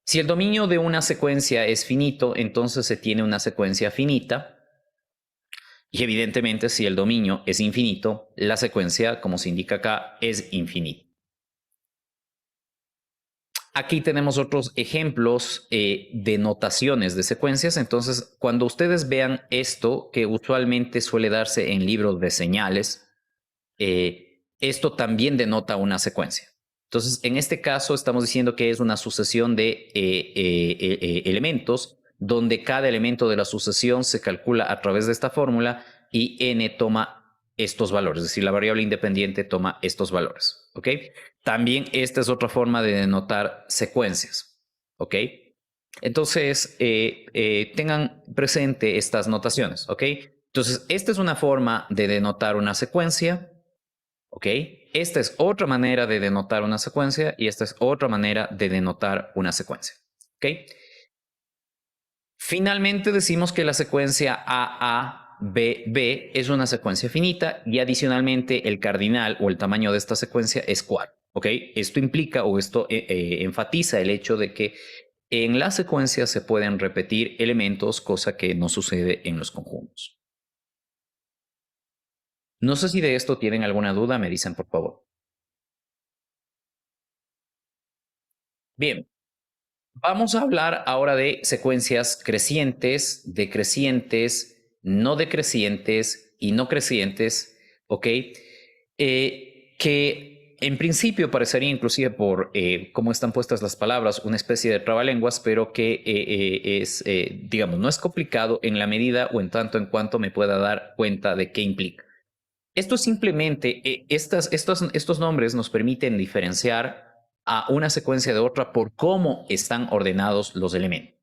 Si el dominio de una secuencia es finito, entonces se tiene una secuencia finita. Y evidentemente, si el dominio es infinito, la secuencia, como se indica acá, es infinita. Aquí tenemos otros ejemplos de notaciones de secuencias. Entonces, cuando ustedes vean esto, que usualmente suele darse en libros de señales, esto también denota una secuencia. Entonces, en este caso estamos diciendo que es una sucesión de elementos, donde cada elemento de la sucesión se calcula a través de esta fórmula y n toma estos valores, es decir, la variable independiente toma estos valores, ¿ok? También esta es otra forma de denotar secuencias, ¿ok? Entonces, tengan presente estas notaciones, ¿ok? Entonces, esta es una forma de denotar una secuencia, ¿ok? Esta es otra manera de denotar una secuencia y esta es otra manera de denotar una secuencia, ¿ok? Finalmente decimos que la secuencia AABB es una secuencia finita y adicionalmente el cardinal o el tamaño de esta secuencia es 4. ¿Ok? Esto implica o esto enfatiza el hecho de que en la secuencia se pueden repetir elementos, cosa que no sucede en los conjuntos. No sé si de esto tienen alguna duda, me dicen por favor. Bien, vamos a hablar ahora de secuencias crecientes, decrecientes, no decrecientes y no crecientes, ¿ok? Que en principio parecería inclusive por cómo están puestas las palabras una especie de trabalenguas, pero que digamos, no es complicado en la medida o en tanto en cuanto me pueda dar cuenta de qué implica. Esto es simplemente, estos nombres nos permiten diferenciar a una secuencia de otra por cómo están ordenados los elementos.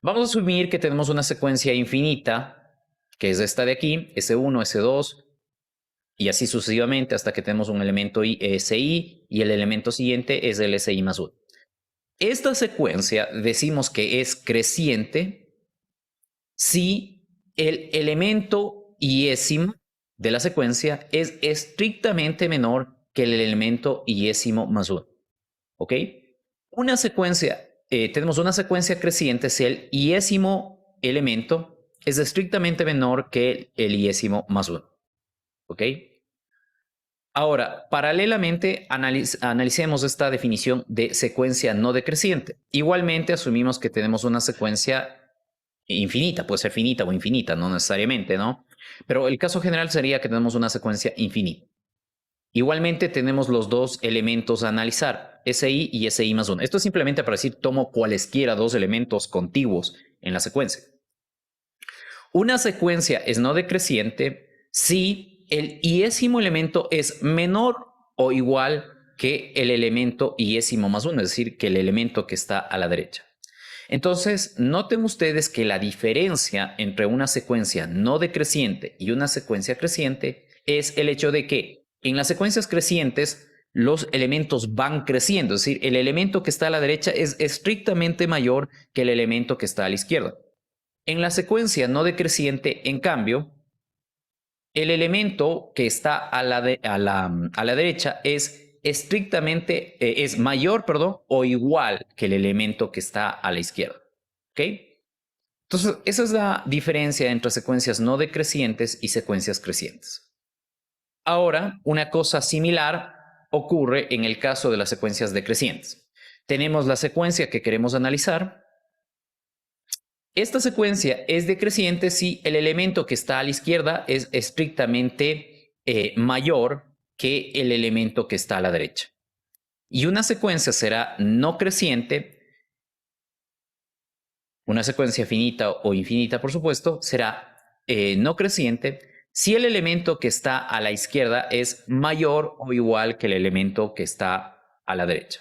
Vamos a asumir que tenemos una secuencia infinita, que es esta de aquí, S1, S2, y así sucesivamente hasta que tenemos un elemento SI y el elemento siguiente es el SI más 1. Esta secuencia decimos que es creciente si el elemento iésimo de la secuencia es estrictamente menor que el elemento iésimo más 1. ¿Ok? Una secuencia, tenemos una secuencia creciente si el iésimo elemento es estrictamente menor que el iésimo más 1. ¿Ok? Ahora, paralelamente, analicemos esta definición de secuencia no decreciente. Igualmente, asumimos que tenemos una secuencia infinita, puede ser finita o infinita, no necesariamente, ¿no? Pero el caso general sería que tenemos una secuencia infinita. Igualmente tenemos los dos elementos a analizar, SI y SI más 1. Esto es simplemente para decir, tomo cualesquiera dos elementos contiguos en la secuencia. Una secuencia es no decreciente si el iésimo elemento es menor o igual que el elemento iésimo más 1, es decir, que el elemento que está a la derecha. Entonces, noten ustedes que la diferencia entre una secuencia no decreciente y una secuencia creciente es el hecho de que en las secuencias crecientes los elementos van creciendo, es decir, el elemento que está a la derecha es estrictamente mayor que el elemento que está a la izquierda. En la secuencia no decreciente, en cambio, el elemento que está a la derecha es estrictamente, es mayor, perdón, o igual que el elemento que está a la izquierda. ¿Ok? Entonces, esa es la diferencia entre secuencias no decrecientes y secuencias crecientes. Ahora, una cosa similar ocurre en el caso de las secuencias decrecientes. Tenemos la secuencia que queremos analizar. Esta secuencia es decreciente si el elemento que está a la izquierda es estrictamente mayor que el elemento que está a la derecha. Y una secuencia será no creciente, una secuencia finita o infinita, por supuesto, será no creciente si el elemento que está a la izquierda es mayor o igual que el elemento que está a la derecha.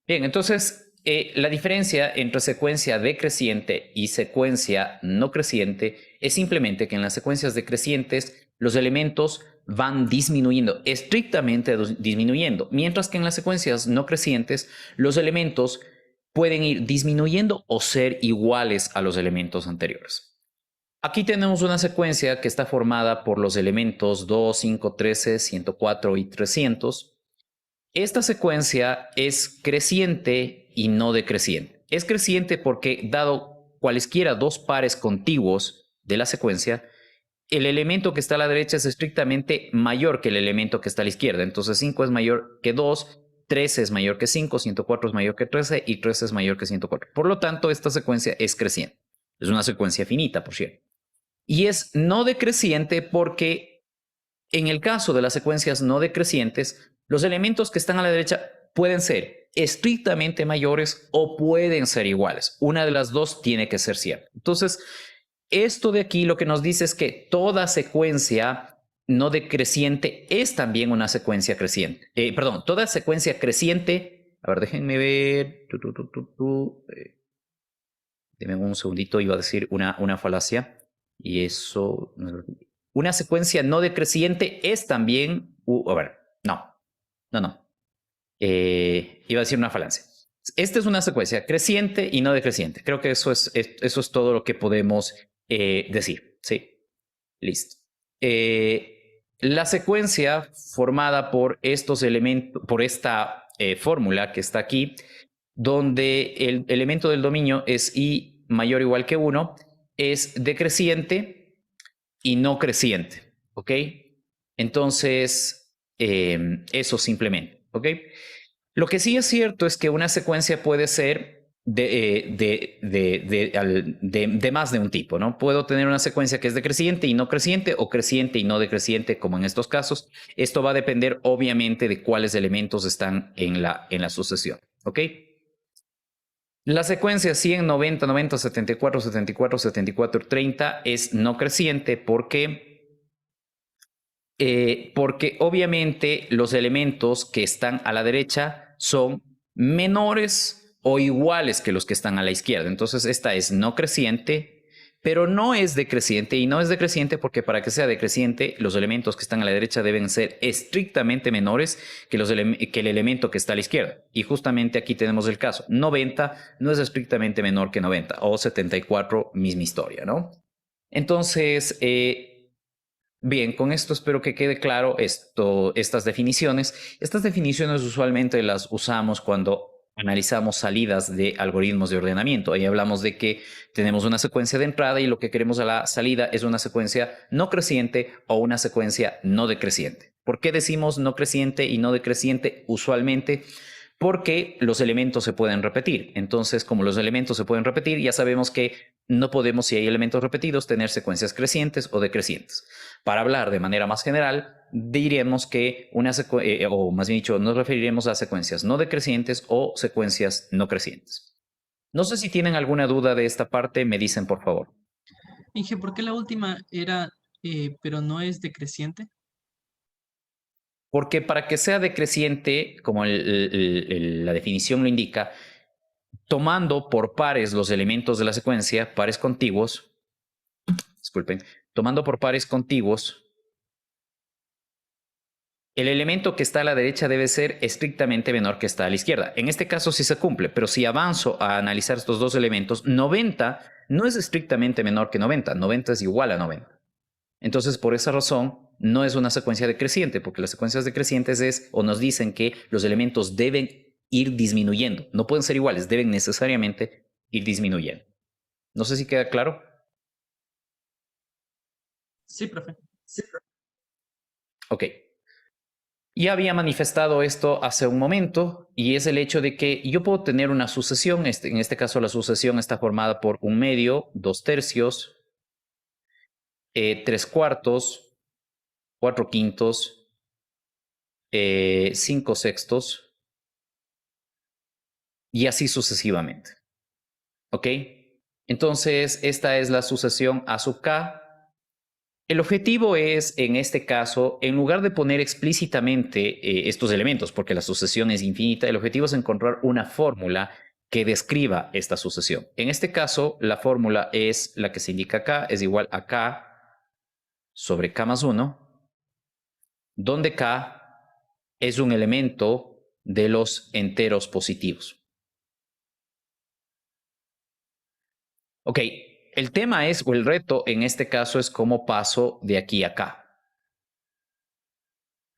Bien, entonces la diferencia entre secuencia decreciente y secuencia no creciente es simplemente que en las secuencias decrecientes los elementos van disminuyendo, estrictamente disminuyendo, mientras que en las secuencias no crecientes los elementos pueden ir disminuyendo o ser iguales a los elementos anteriores. Aquí tenemos una secuencia que está formada por los elementos 2, 5, 13, 104 y 300. Esta secuencia es creciente y no decreciente. Es creciente porque, dado cualesquiera dos pares contiguos de la secuencia, el elemento que está a la derecha es estrictamente mayor que el elemento que está a la izquierda. Entonces 5 es mayor que 2, 13 es mayor que 5, 104 es mayor que 13 y 13 es mayor que 104. Por lo tanto, esta secuencia es creciente. Es una secuencia finita, por cierto. Y es no decreciente porque en el caso de las secuencias no decrecientes, los elementos que están a la derecha pueden ser estrictamente mayores o pueden ser iguales. Una de las dos tiene que ser cierta. Entonces, esto de aquí lo que nos dice es que toda secuencia no decreciente es también una secuencia creciente. Perdón, toda secuencia creciente. A ver, déjenme ver. Denme un segundito, iba a decir una falacia. Y eso. Una secuencia no decreciente es también. A ver, no. Iba a decir una falacia. Esta es una secuencia creciente y no decreciente. Creo que eso es todo lo que podemos decir. Sí, listo. La secuencia formada por estos elementos, por esta fórmula que está aquí, donde el elemento del dominio es i mayor o igual que 1, es decreciente y no creciente. ¿Ok? Entonces, eso simplemente. ¿Ok? Lo que sí es cierto es que una secuencia puede ser de más de un tipo, ¿no? Puedo tener una secuencia que es decreciente y no creciente, o creciente y no decreciente, como en estos casos. Esto va a depender, obviamente, de cuáles elementos están en la sucesión, ¿ok? La secuencia 100, 90, 90, 74, 74, 74, 30 es no creciente porque obviamente los elementos que están a la derecha son menores o iguales que los que están a la izquierda. Entonces esta es no creciente, pero no es decreciente, y no es decreciente porque para que sea decreciente los elementos que están a la derecha deben ser estrictamente menores que el elemento que está a la izquierda. Y justamente aquí tenemos el caso. 90 no es estrictamente menor que 90, o 74, misma historia, ¿no? Entonces, bien, con esto espero que quede claro estas definiciones. Estas definiciones usualmente las usamos cuando analizamos salidas de algoritmos de ordenamiento. Ahí hablamos de que tenemos una secuencia de entrada y lo que queremos a la salida es una secuencia no creciente o una secuencia no decreciente. ¿Por qué decimos no creciente y no decreciente usualmente? Porque los elementos se pueden repetir. Entonces, como los elementos se pueden repetir, ya sabemos que no podemos, si hay elementos repetidos, tener secuencias crecientes o decrecientes. Para hablar de manera más general, diremos que o más bien dicho, nos referiremos a secuencias no decrecientes o secuencias no crecientes. No sé si tienen alguna duda de esta parte, me dicen por favor. Inge, ¿por qué la última era, pero no es decreciente? Porque para que sea decreciente, como la definición lo indica, tomando por pares los elementos de la secuencia, pares contiguos, disculpen, tomando por pares contiguos, el elemento que está a la derecha debe ser estrictamente menor que está a la izquierda. En este caso sí se cumple, pero si avanzo a analizar estos dos elementos, 90 no es estrictamente menor que 90, 90 es igual a 90. Entonces, por esa razón, no es una secuencia decreciente, porque las secuencias decrecientes nos dicen que los elementos deben ir disminuyendo. No pueden ser iguales, deben necesariamente ir disminuyendo. No sé si queda claro. Sí, profe. Ok. Ya había manifestado esto hace un momento, y es el hecho de que yo puedo tener una sucesión. En este caso, la sucesión está formada por 1/2, 2/3, 3/4, 4/5, 5/6 y así sucesivamente. ¿Ok? Entonces, esta es la sucesión A sub K. El objetivo es, en este caso, en lugar de poner explícitamente estos elementos, porque la sucesión es infinita, el objetivo es encontrar una fórmula que describa esta sucesión. En este caso, la fórmula es la que se indica acá, es igual a K sobre K más 1, donde K es un elemento de los enteros positivos. Ok, el tema es, o el reto en este caso es cómo paso de aquí a acá.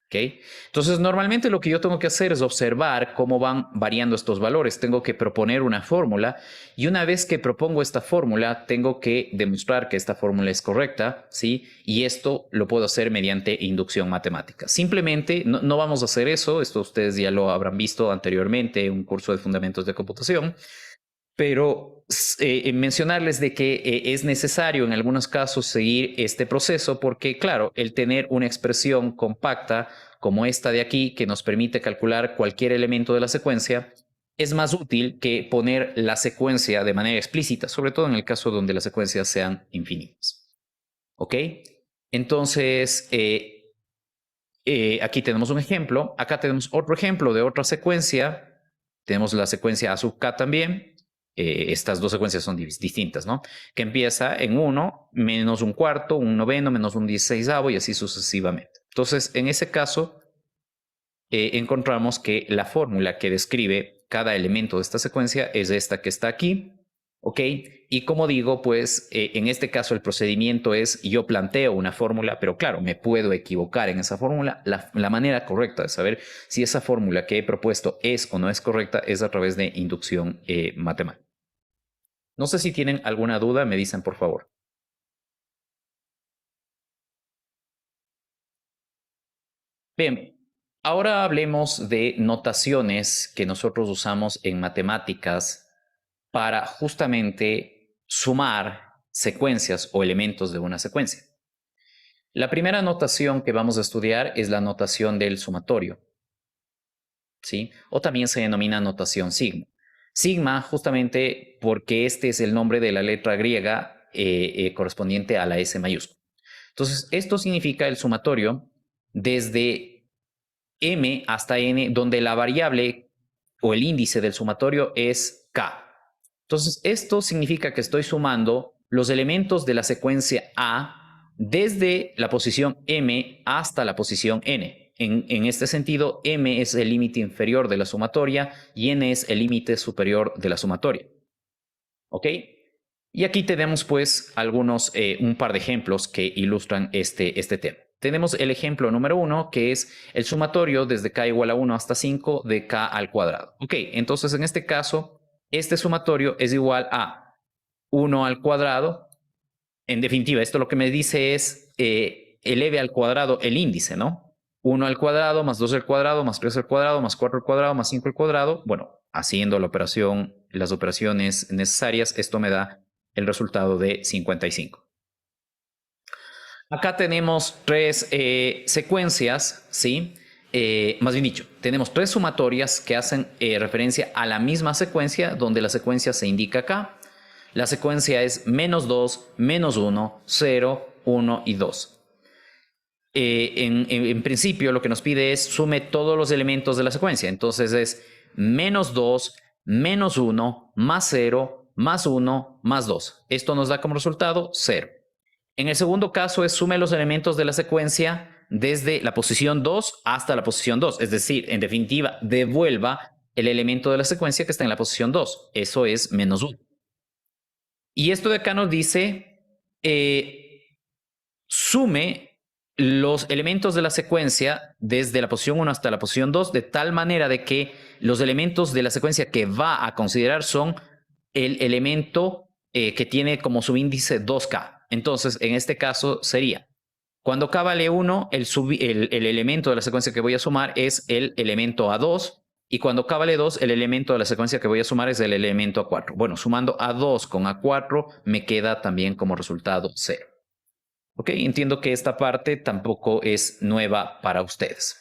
¿Okay? Entonces, normalmente lo que yo tengo que hacer es observar cómo van variando estos valores. Tengo que proponer una fórmula, y una vez que propongo esta fórmula, tengo que demostrar que esta fórmula es correcta, ¿sí? Y esto lo puedo hacer mediante inducción matemática. Simplemente no vamos a hacer eso. Esto ustedes ya lo habrán visto anteriormente en un curso de fundamentos de computación. Pero mencionarles de que es necesario en algunos casos seguir este proceso porque, claro, el tener una expresión compacta como esta de aquí que nos permite calcular cualquier elemento de la secuencia es más útil que poner la secuencia de manera explícita, sobre todo en el caso donde las secuencias sean infinitas. ¿Ok? Entonces, aquí tenemos un ejemplo. Acá tenemos otro ejemplo de otra secuencia. Tenemos la secuencia A sub K también. Estas dos secuencias son distintas, ¿no? Que empieza en 1, menos 1/4, 1/9, menos 1/16 y así sucesivamente. Entonces, en ese caso, encontramos que la fórmula que describe cada elemento de esta secuencia es esta que está aquí. ¿Ok? Y como digo, pues en este caso el procedimiento es yo planteo una fórmula, pero claro, me puedo equivocar en esa fórmula. La manera correcta de saber si esa fórmula que he propuesto es o no es correcta es a través de inducción matemática. No sé si tienen alguna duda, me dicen por favor. Bien, ahora hablemos de notaciones que nosotros usamos en matemáticas para justamente sumar secuencias o elementos de una secuencia. La primera notación que vamos a estudiar es la notación del sumatorio, ¿sí? O también se denomina notación sigma. Sigma justamente porque este es el nombre de la letra griega correspondiente a la S mayúscula. Entonces, esto significa el sumatorio desde m hasta n, donde la variable o el índice del sumatorio es k. Entonces, esto significa que estoy sumando los elementos de la secuencia A desde la posición m hasta la posición n. En este sentido, m es el límite inferior de la sumatoria y n es el límite superior de la sumatoria. ¿Ok? Y aquí tenemos pues un par de ejemplos que ilustran este tema. Tenemos el ejemplo número 1, que es el sumatorio desde k igual a 1 hasta 5 de k al cuadrado. Ok, entonces en este caso, este sumatorio es igual a 1 al cuadrado. En definitiva, esto lo que me dice es eleve al cuadrado el índice, ¿no? 1 al cuadrado, más 2 al cuadrado, más 3 al cuadrado, más 4 al cuadrado, más 5 al cuadrado. Bueno, haciendo las operaciones necesarias, esto me da el resultado de 55. Acá tenemos tres secuencias, ¿sí? Más bien dicho, tenemos tres sumatorias que hacen referencia a la misma secuencia, donde la secuencia se indica acá. La secuencia es menos 2, menos 1, 0, 1 y 2. En principio, lo que nos pide es sume todos los elementos de la secuencia. Entonces es menos 2, menos 1, más 0, más 1, más 2. Esto nos da como resultado 0. En el segundo caso es sume los elementos de la secuencia desde la posición 2 hasta la posición 2. Es decir, en definitiva, devuelva el elemento de la secuencia que está en la posición 2. Eso es menos 1. Y esto de acá nos dice sume los elementos de la secuencia desde la posición 1 hasta la posición 2 de tal manera de que los elementos de la secuencia que va a considerar son el elemento que tiene como subíndice 2k. Entonces, en este caso sería, cuando k vale 1, el elemento de la secuencia que voy a sumar es el elemento A2, y cuando k vale 2, el elemento de la secuencia que voy a sumar es el elemento A4. Bueno, sumando A2 con A4 me queda también como resultado 0. Ok, entiendo que esta parte tampoco es nueva para ustedes.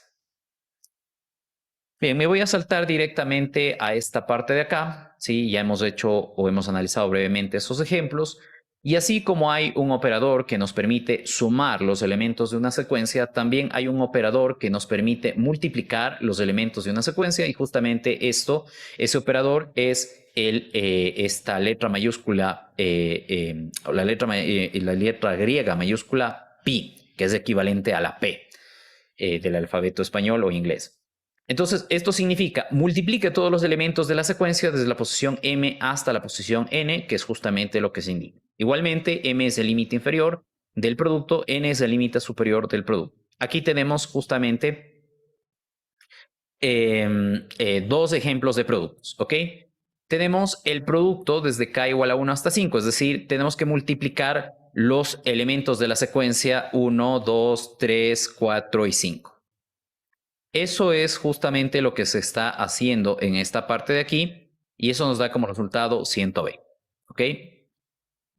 Bien, me voy a saltar directamente a esta parte de acá. Sí, ya hemos hecho o hemos analizado brevemente esos ejemplos. Y así como hay un operador que nos permite sumar los elementos de una secuencia, también hay un operador que nos permite multiplicar los elementos de una secuencia. Y justamente ese operador es esta letra mayúscula, la letra griega mayúscula pi, que es equivalente a la P del alfabeto español o inglés. Entonces, esto significa multiplique todos los elementos de la secuencia desde la posición m hasta la posición n, que es justamente lo que se indica. Igualmente, m es el límite inferior del producto, n es el límite superior del producto. Aquí tenemos justamente dos ejemplos de productos, ¿ok? Tenemos el producto desde k igual a 1 hasta 5, es decir, tenemos que multiplicar los elementos de la secuencia 1, 2, 3, 4 y 5. Eso es justamente lo que se está haciendo en esta parte de aquí y eso nos da como resultado 120. ¿Ok?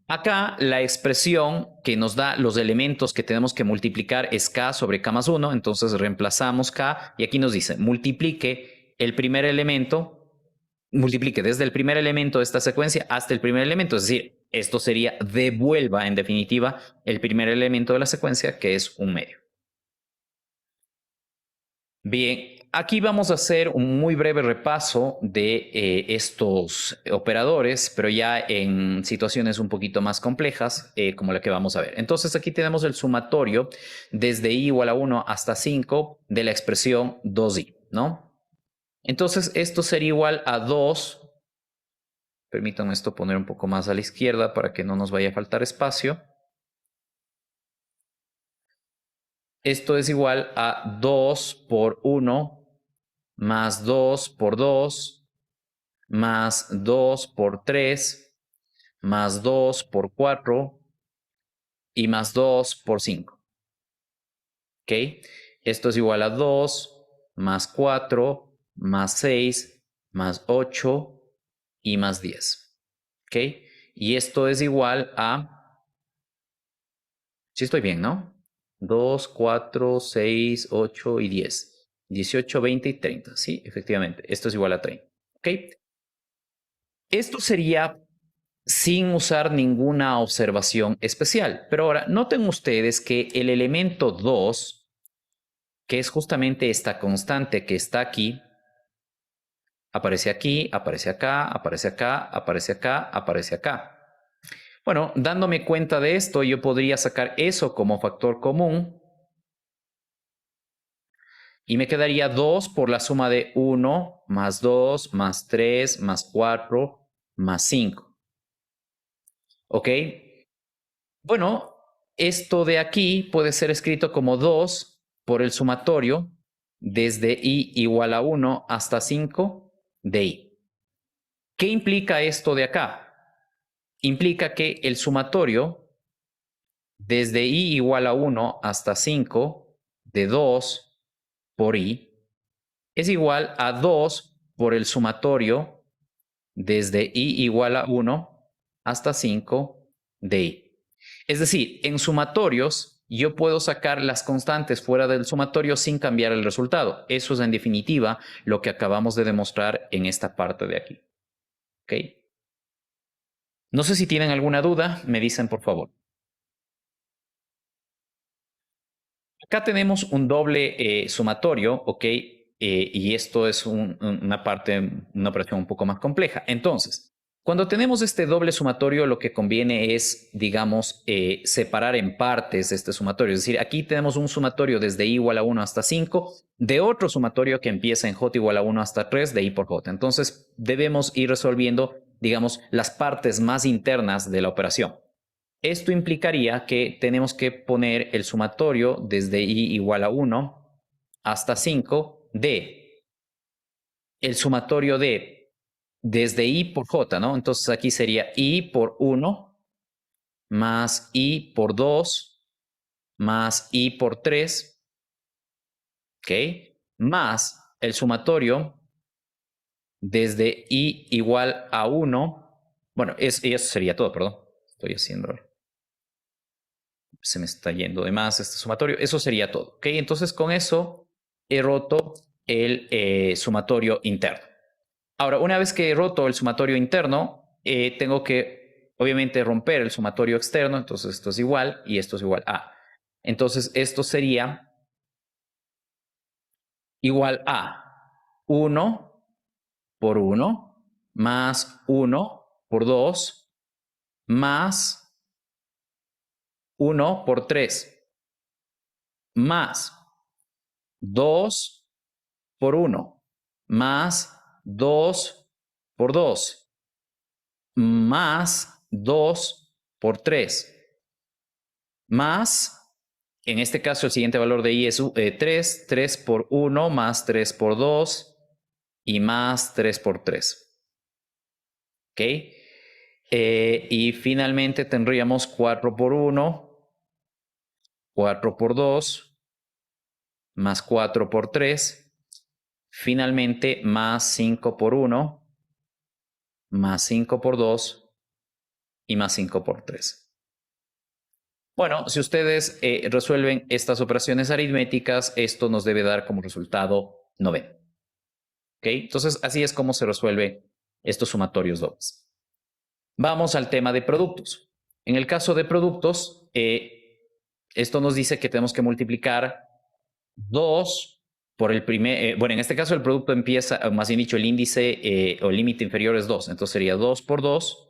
Acá la expresión que nos da los elementos que tenemos que multiplicar es k sobre k más 1, entonces reemplazamos k y aquí nos dice multiplique el primer elemento, multiplique desde el primer elemento de esta secuencia hasta el primer elemento, es decir, esto sería devuelva en definitiva el primer elemento de la secuencia que es un medio. Bien, aquí vamos a hacer un muy breve repaso de estos operadores, pero ya en situaciones un poquito más complejas, como la que vamos a ver. Entonces aquí tenemos el sumatorio desde i igual a 1 hasta 5 de la expresión 2i, ¿no? Entonces esto sería igual a 2. Permítanme esto poner un poco más a la izquierda para que no nos vaya a faltar espacio. Esto es igual a 2 por 1 más 2 por 2 más 2 por 3 más 2 por 4 y más 2 por 5. ¿Ok? Esto es igual a 2 más 4 más 6 más 8 y más 10. ¿Ok? Y esto es igual a... Sí estoy bien, ¿no? 2, 4, 6, 8 y 10. 18, 20 y 30. Sí, efectivamente. Esto es igual a 30. ¿Ok? Esto sería sin usar ninguna observación especial. Pero ahora, noten ustedes que el elemento 2, que es justamente esta constante que está aquí, aparece aquí, aparece acá, aparece acá, aparece acá, aparece acá. Bueno, dándome cuenta de esto, yo podría sacar eso como factor común y me quedaría 2 por la suma de 1 más 2 más 3 más 4 más 5. ¿Ok? Bueno, esto de aquí puede ser escrito como 2 por el sumatorio desde i igual a 1 hasta 5 de i. ¿Qué implica esto de acá? Implica que el sumatorio desde i igual a 1 hasta 5 de 2 por i es igual a 2 por el sumatorio desde i igual a 1 hasta 5 de i. Es decir, en sumatorios yo puedo sacar las constantes fuera del sumatorio sin cambiar el resultado. Eso es en definitiva lo que acabamos de demostrar en esta parte de aquí. ¿Ok? No sé si tienen alguna duda, me dicen por favor. Acá tenemos un doble sumatorio, ¿ok? Y esto es una operación un poco más compleja. Entonces, cuando tenemos este doble sumatorio, lo que conviene es, digamos, separar en partes este sumatorio. Es decir, aquí tenemos un sumatorio desde i igual a 1 hasta 5, de otro sumatorio que empieza en j igual a 1 hasta 3 de i por j. Entonces, debemos ir resolviendo, digamos, las partes más internas de la operación. Esto implicaría que tenemos que poner el sumatorio desde i igual a 1 hasta 5 de el sumatorio de desde i por j, ¿no? Entonces aquí sería i por 1 más i por 2 más i por 3, ¿ok? Más el sumatorio desde i igual a 1. Bueno, eso sería todo, perdón. Estoy haciendo... Se me está yendo de más este sumatorio. Eso sería todo. ¿Ok? Entonces con eso he roto el sumatorio interno. Ahora, una vez que he roto el sumatorio interno, tengo que obviamente romper el sumatorio externo. Entonces esto es igual y esto es igual a. Entonces esto sería igual a 1 por 1 más 1 por 2 más 1 por 3 más 2 por 1 más 2 por 2 más 2 por 3 más, en este caso el siguiente valor de i es 3, 3 por 1 más 3 por 2 y más 3 por 3. ¿Ok? Y finalmente tendríamos 4 por 1, 4 por 2 más 4 por 3, finalmente más 5 por 1 más 5 por 2 y más 5 por 3. Bueno, si ustedes resuelven estas operaciones aritméticas, esto nos debe dar como resultado 90. ¿Ok? Entonces, así es como se resuelve estos sumatorios dobles. Vamos al tema de productos. En el caso de productos, esto nos dice que tenemos que multiplicar 2 por el primer... bueno, en este caso el producto empieza, más bien dicho, el índice o el límite inferior es 2. Entonces sería 2 por 2.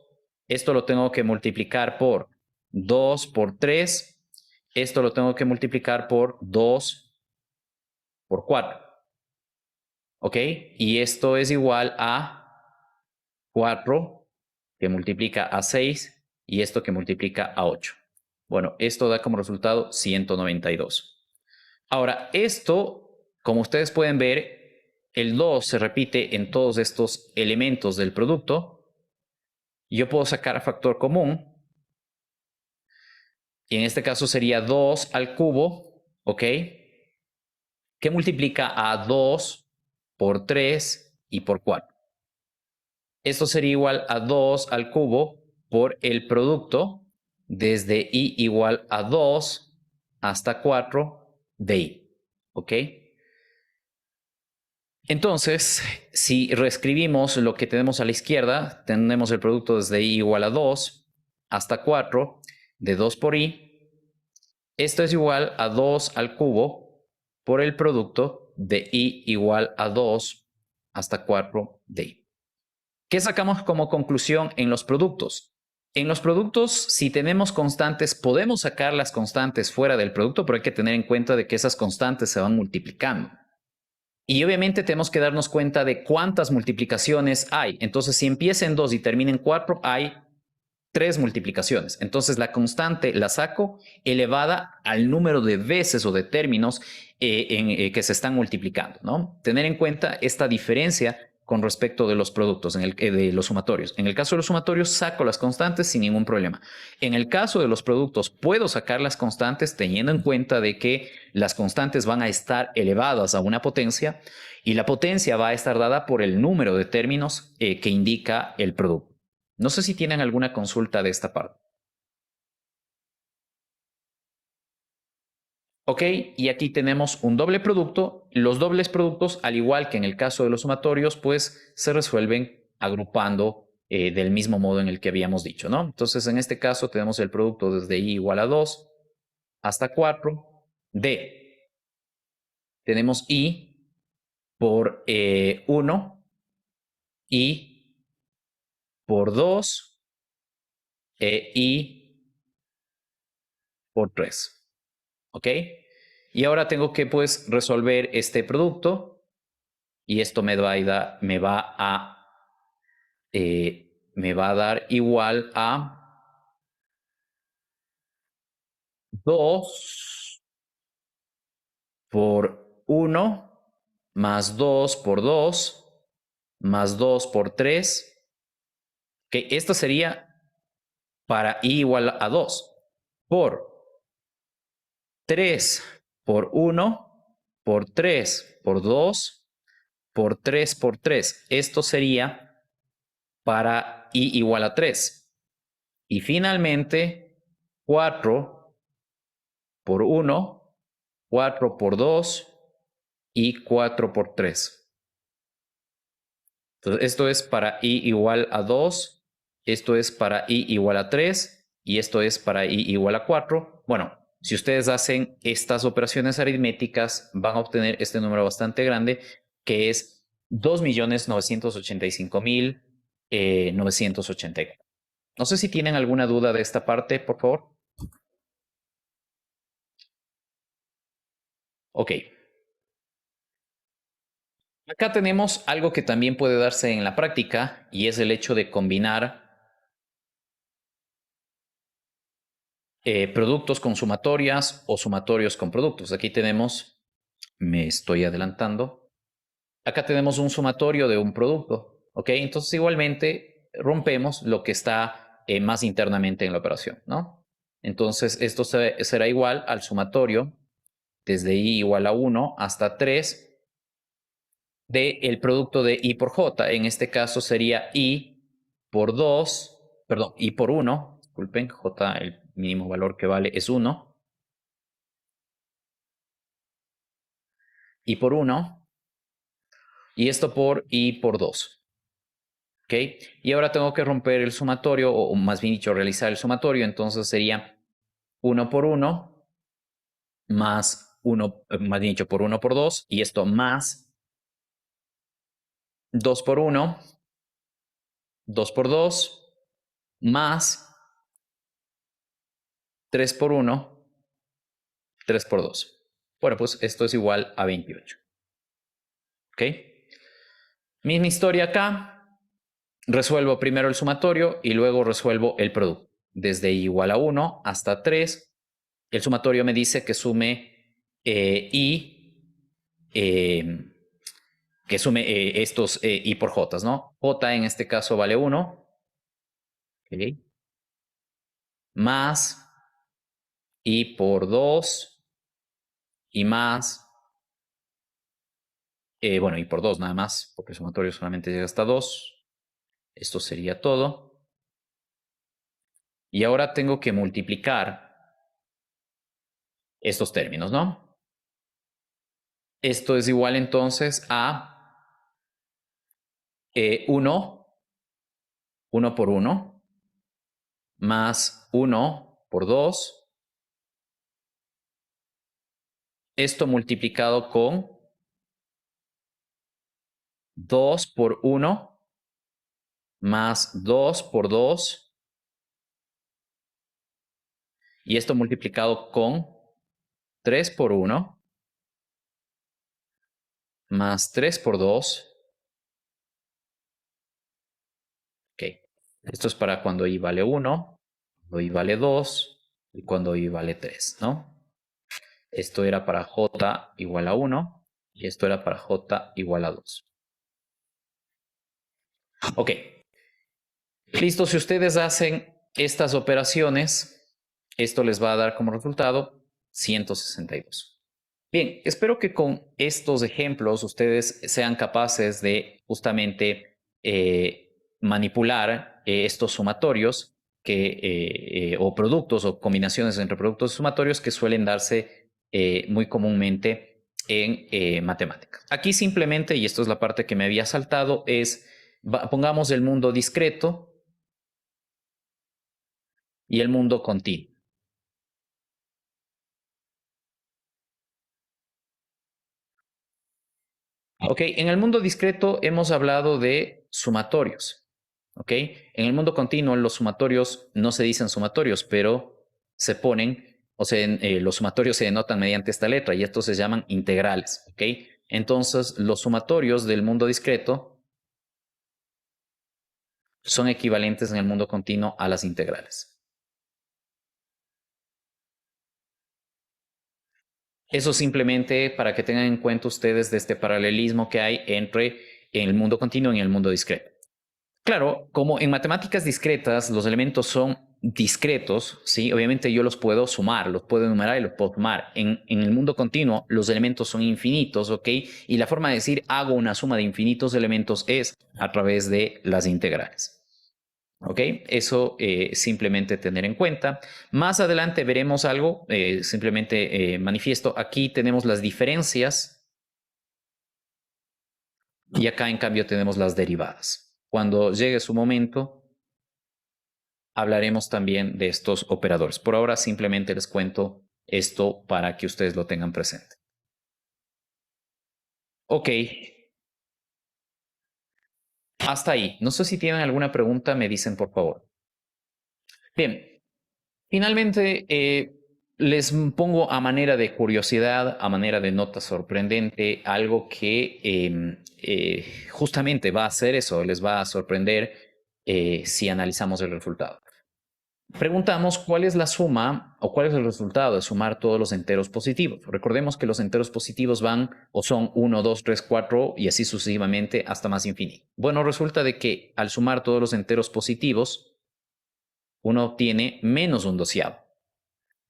Esto lo tengo que multiplicar por 2 por 3. Esto lo tengo que multiplicar por 2 por 4. ¿Ok? Y esto es igual a 4 que multiplica a 6 y esto que multiplica a 8. Bueno, esto da como resultado 192. Ahora, esto, como ustedes pueden ver, el 2 se repite en todos estos elementos del producto. Yo puedo sacar factor común. Y en este caso sería 2 al cubo, ¿ok? Que multiplica a 2 por 3 y por 4. Esto sería igual a 2 al cubo por el producto desde i igual a 2 hasta 4 de i. ¿Ok? Entonces, si reescribimos lo que tenemos a la izquierda, tenemos el producto desde i igual a 2 hasta 4 de 2 por i. Esto es igual a 2 al cubo por el producto de i igual a 2 hasta 4 de i. ¿Qué sacamos como conclusión en los productos? En los productos, si tenemos constantes, podemos sacar las constantes fuera del producto, pero hay que tener en cuenta de que esas constantes se van multiplicando. Y obviamente tenemos que darnos cuenta de cuántas multiplicaciones hay. Entonces, si empieza en 2 y termina en 4, hay 3 multiplicaciones. Entonces, la constante la saco elevada al número de veces o de términos que se están multiplicando, ¿no? Tener en cuenta esta diferencia con respecto de los productos, de los sumatorios. En el caso de los sumatorios, saco las constantes sin ningún problema. En el caso de los productos, puedo sacar las constantes teniendo en cuenta de que las constantes van a estar elevadas a una potencia y la potencia va a estar dada por el número de términos que indica el producto. No sé si tienen alguna consulta de esta parte. Ok, y aquí tenemos un doble producto. Los dobles productos, al igual que en el caso de los sumatorios, pues se resuelven agrupando del mismo modo en el que habíamos dicho, ¿no? Entonces, en este caso tenemos el producto desde i igual a 2 hasta 4 de, tenemos i por 1, i por 2 e i por 3. ¿Ok? Y ahora tengo que pues resolver este producto y esto me va a dar igual a 2 por 1 más 2 por 2 más 2 por 3. Que esto sería para i igual a 2 por 3 por 1 por 3 por 2 por 3 por 3. Esto sería para i igual a 3. Y finalmente, 4 por 1, 4 por 2 y 4 por 3. Entonces, esto es para i igual a 2, esto es para i igual a 3 y esto es para i igual a 4. Bueno, si ustedes hacen estas operaciones aritméticas, van a obtener este número bastante grande, que es 2.985.984. No sé si tienen alguna duda de esta parte, por favor. Ok. Acá tenemos algo que también puede darse en la práctica y es el hecho de combinar productos con sumatorias o sumatorios con productos. Aquí tenemos, me estoy adelantando, acá tenemos un sumatorio de un producto, ¿ok? Entonces igualmente rompemos lo que está más internamente en la operación, ¿no? Entonces esto será igual al sumatorio desde i igual a 1 hasta 3 del producto de i por j. En este caso sería i por 2, perdón, i por 1, disculpen, j el mínimo valor que vale es 1, i por 1, y esto por i por 2. ¿Ok? Y ahora tengo que romper el sumatorio, o más bien dicho, realizar el sumatorio, entonces sería 1 por 1 más 1, más bien dicho, por 1 por 2, y esto más 2 por 1, 2 por 2, más 3 por 1, 3 por 2. Bueno, pues esto es igual a 28. ¿Ok? Misma historia acá. Resuelvo primero el sumatorio y luego resuelvo el producto. Desde i igual a 1 hasta 3. El sumatorio me dice que sume que sume estos i por j, ¿no? J en este caso vale 1. Okay. Más i por 2 y más, bueno, i por 2 nada más, porque el sumatorio solamente llega hasta 2. Esto sería todo. Y ahora tengo que multiplicar estos términos, ¿no? Esto es igual entonces a 1 por 1 más 1 por 2. Esto multiplicado con 2 por 1 más 2 por 2. Y esto multiplicado con 3 por 1 más 3 por 2. Ok. Esto es para cuando i vale 1, cuando i vale 2 y cuando i vale 3, ¿no? Esto era para j igual a 1 y esto era para j igual a 2. Ok. Listo, si ustedes hacen estas operaciones, esto les va a dar como resultado 162. Bien, espero que con estos ejemplos ustedes sean capaces de justamente manipular estos sumatorios o productos o combinaciones entre productos sumatorios que suelen darse muy comúnmente en matemáticas. Aquí simplemente, y esto es la parte que me había saltado, pongamos el mundo discreto y el mundo continuo. Ok, en el mundo discreto hemos hablado de sumatorios. Ok, en el mundo continuo los sumatorios no se dicen sumatorios, pero se ponen, o sea, los sumatorios se denotan mediante esta letra y estos se llaman integrales. Ok, entonces los sumatorios del mundo discreto son equivalentes en el mundo continuo a las integrales. Eso simplemente para que tengan en cuenta ustedes de este paralelismo que hay entre el mundo continuo y el mundo discreto. Claro, como en matemáticas discretas los elementos son discretos, ¿sí? Obviamente yo los puedo sumar, los puedo enumerar y los puedo sumar. En el mundo continuo los elementos son infinitos, ¿ok? Y la forma de decir hago una suma de infinitos elementos es a través de las integrales. ¿Ok? Eso simplemente tener en cuenta. Más adelante veremos algo, simplemente manifiesto. Aquí tenemos las diferencias y acá en cambio tenemos las derivadas. Cuando llegue su momento, hablaremos también de estos operadores. Por ahora simplemente les cuento esto para que ustedes lo tengan presente. Ok. Hasta ahí. No sé si tienen alguna pregunta, me dicen por favor. Bien. Finalmente, les pongo a manera de curiosidad, a manera de nota sorprendente, algo que justamente va a hacer eso, les va a sorprender si analizamos el resultado. Preguntamos cuál es la suma o cuál es el resultado de sumar todos los enteros positivos. Recordemos que los enteros positivos van o son 1, 2, 3, 4 y así sucesivamente hasta más infinito. Bueno, resulta de que al sumar todos los enteros positivos, uno obtiene menos un doceavo.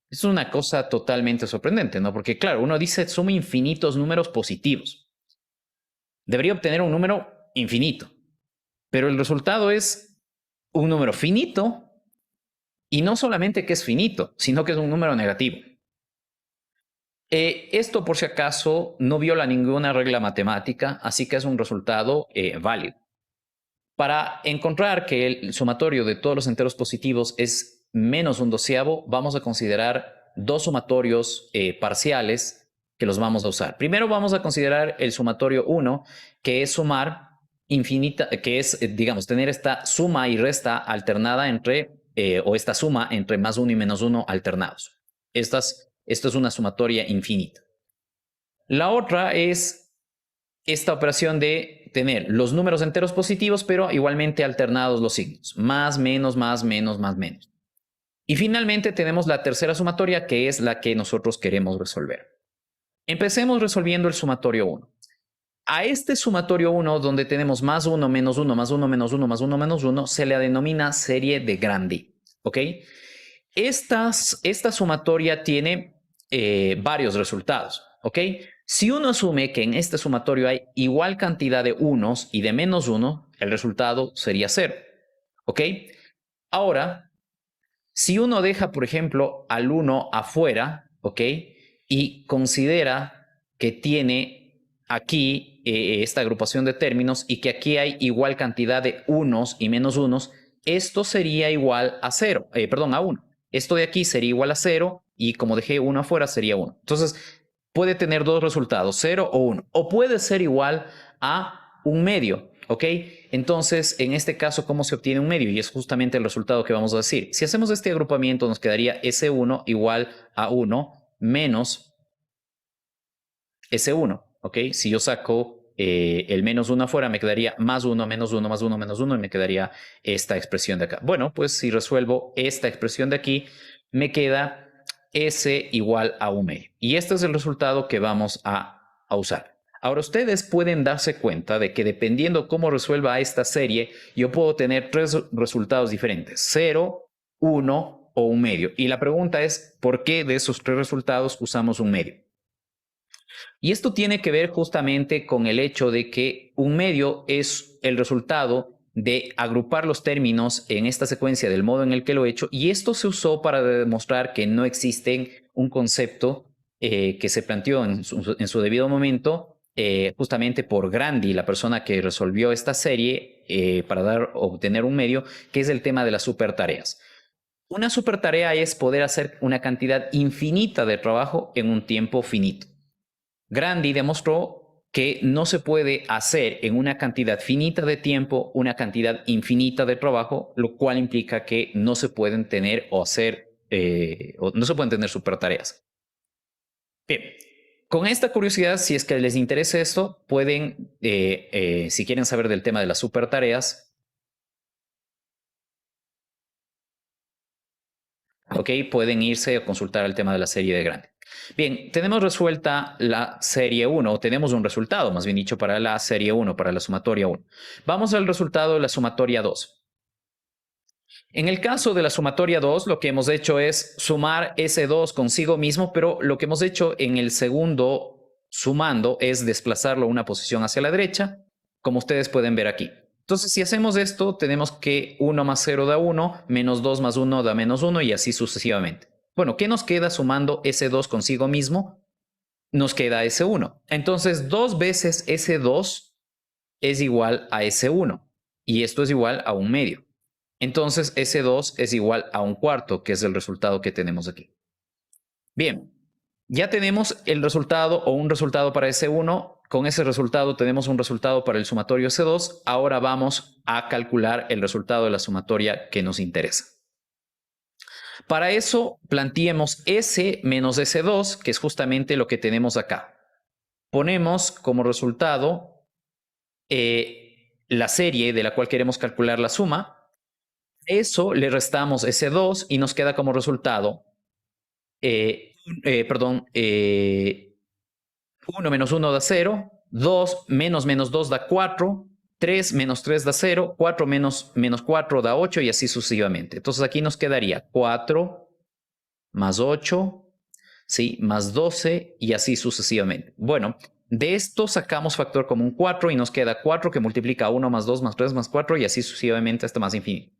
Es una cosa totalmente sorprendente, ¿no? Porque claro, uno dice suma infinitos números positivos. Debería obtener un número infinito, pero el resultado es un número finito y no solamente que es finito, sino que es un número negativo. Esto, por si acaso, no viola ninguna regla matemática, así que es un resultado válido. Para encontrar que el sumatorio de todos los enteros positivos es menos un doceavo, vamos a considerar dos sumatorios parciales que los vamos a usar. Primero vamos a considerar el sumatorio 1, que es sumar infinita, que es, digamos, tener esta suma y resta alternada entre, o esta suma entre más 1 y menos 1 alternados. Esto es una sumatoria infinita. La otra es esta operación de tener los números enteros positivos, pero igualmente alternados los signos. Más, menos, más, menos, más, menos. Y finalmente tenemos la tercera sumatoria, que es la que nosotros queremos resolver. Empecemos resolviendo el sumatorio 1. A este sumatorio 1, donde tenemos más 1, menos 1, más 1, menos 1, más 1, menos 1, se le denomina serie de Grandi. ¿Ok? Esta sumatoria tiene varios resultados. ¿Ok? Si uno asume que en este sumatorio hay igual cantidad de unos y de menos 1, el resultado sería 0. ¿Ok? Ahora, si uno deja, por ejemplo, al 1 afuera, ¿ok? Y considera que tiene aquí esta agrupación de términos y que aquí hay igual cantidad de unos y menos unos, esto sería igual a 0, perdón, a 1. Esto de aquí sería igual a 0 y como dejé 1 afuera sería 1. Entonces, puede tener dos resultados, 0 o 1. O puede ser igual a un medio. ¿Ok? Entonces, en este caso, ¿cómo se obtiene un medio? Y es justamente el resultado que vamos a decir. Si hacemos este agrupamiento, nos quedaría S1 igual a 1 menos S1. ¿Ok? Si yo saco el menos 1 afuera, me quedaría más 1, menos 1, más 1, menos 1, y me quedaría esta expresión de acá. Bueno, pues si resuelvo esta expresión de aquí, me queda S igual a un medio. Y este es el resultado que vamos a usar. Ahora, ustedes pueden darse cuenta de que dependiendo cómo resuelva esta serie, yo puedo tener tres resultados diferentes: 0, 1 o un medio. Y la pregunta es, ¿por qué de esos tres resultados usamos un medio? Y esto tiene que ver justamente con el hecho de que un medio es el resultado de agrupar los términos en esta secuencia del modo en el que lo he hecho, y esto se usó para demostrar que no existe un concepto que se planteó en su debido momento, justamente por Grandi, la persona que resolvió esta serie para obtener un medio, que es el tema de las supertareas. Una supertarea es poder hacer una cantidad infinita de trabajo en un tiempo finito. Grandi demostró que no se puede hacer en una cantidad finita de tiempo una cantidad infinita de trabajo, lo cual implica que no se pueden tener o no se pueden tener supertareas. Bien, con esta curiosidad, si es que les interesa esto, pueden, si quieren saber del tema de las supertareas, ¿ok? Pueden irse a consultar el tema de la serie de Grandi. Bien, tenemos resuelta la serie 1, o tenemos un resultado, más bien dicho, para la serie 1, para la sumatoria 1. Vamos al resultado de la sumatoria 2. En el caso de la sumatoria 2, lo que hemos hecho es sumar ese 2 consigo mismo, pero lo que hemos hecho en el segundo sumando es desplazarlo una posición hacia la derecha, como ustedes pueden ver aquí. Entonces, si hacemos esto, tenemos que 1 más 0 da 1, menos 2 más 1 da menos 1 y así sucesivamente. Bueno, ¿qué nos queda sumando ese 2 consigo mismo? Nos queda ese 1. Entonces, 2 veces ese 2 es igual a ese 1 y esto es igual a un medio. Entonces, ese 2 es igual a un cuarto, que es el resultado que tenemos aquí. Bien, ya tenemos el resultado o un resultado para ese 1. Con ese resultado tenemos un resultado para el sumatorio S2. Ahora vamos a calcular el resultado de la sumatoria que nos interesa. Para eso, planteemos S menos S2, que es justamente lo que tenemos acá. Ponemos como resultado la serie de la cual queremos calcular la suma. Eso le restamos S2 y nos queda como resultado 1 menos 1 da 0, 2 menos menos 2 da 4, 3 menos 3 da 0, 4 menos 4 da 8 y así sucesivamente. Entonces aquí nos quedaría 4 más 8, ¿sí? Más 12 y así sucesivamente. Bueno, de esto sacamos factor común 4 y nos queda 4 que multiplica 1 más 2 más 3 más 4 y así sucesivamente hasta más infinito.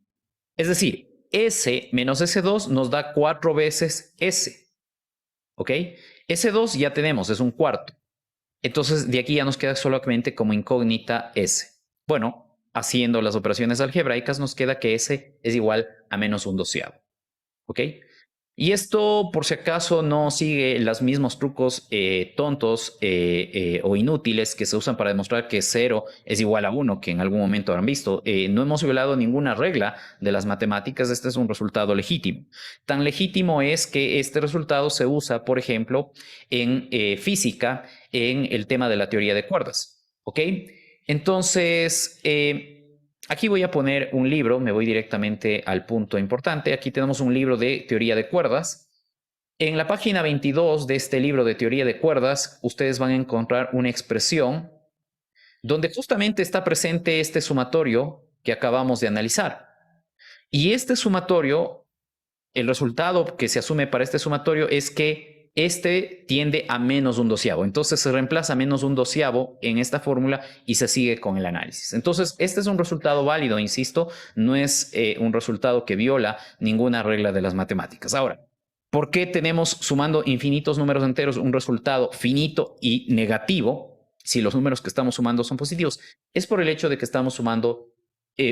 Es decir, S menos S2 nos da 4 veces S. ¿Ok? S2 ya tenemos, es un cuarto. Entonces, de aquí ya nos queda solamente como incógnita S. Bueno, haciendo las operaciones algebraicas nos queda que S es igual a menos un doceavo. ¿Ok? Y esto, por si acaso, no sigue los mismos trucos tontos o inútiles que se usan para demostrar que 0 es igual a 1, que en algún momento habrán visto. No hemos violado ninguna regla de las matemáticas. Este es un resultado legítimo. Tan legítimo es que este resultado se usa, por ejemplo, en física, en el tema de la teoría de cuerdas. ¿Ok? Entonces, aquí voy a poner un libro, me voy directamente al punto importante. Aquí tenemos un libro de teoría de cuerdas. En la página 22 de este libro de teoría de cuerdas, ustedes van a encontrar una expresión donde justamente está presente este sumatorio que acabamos de analizar. Y este sumatorio, el resultado que se asume para este sumatorio es que este tiende a menos un doceavo. Entonces se reemplaza menos un doceavo en esta fórmula y se sigue con el análisis. Entonces este es un resultado válido, insisto, no es un resultado que viola ninguna regla de las matemáticas. Ahora, ¿por qué tenemos, sumando infinitos números enteros, un resultado finito y negativo si los números que estamos sumando son positivos? Es por el hecho de que estamos sumando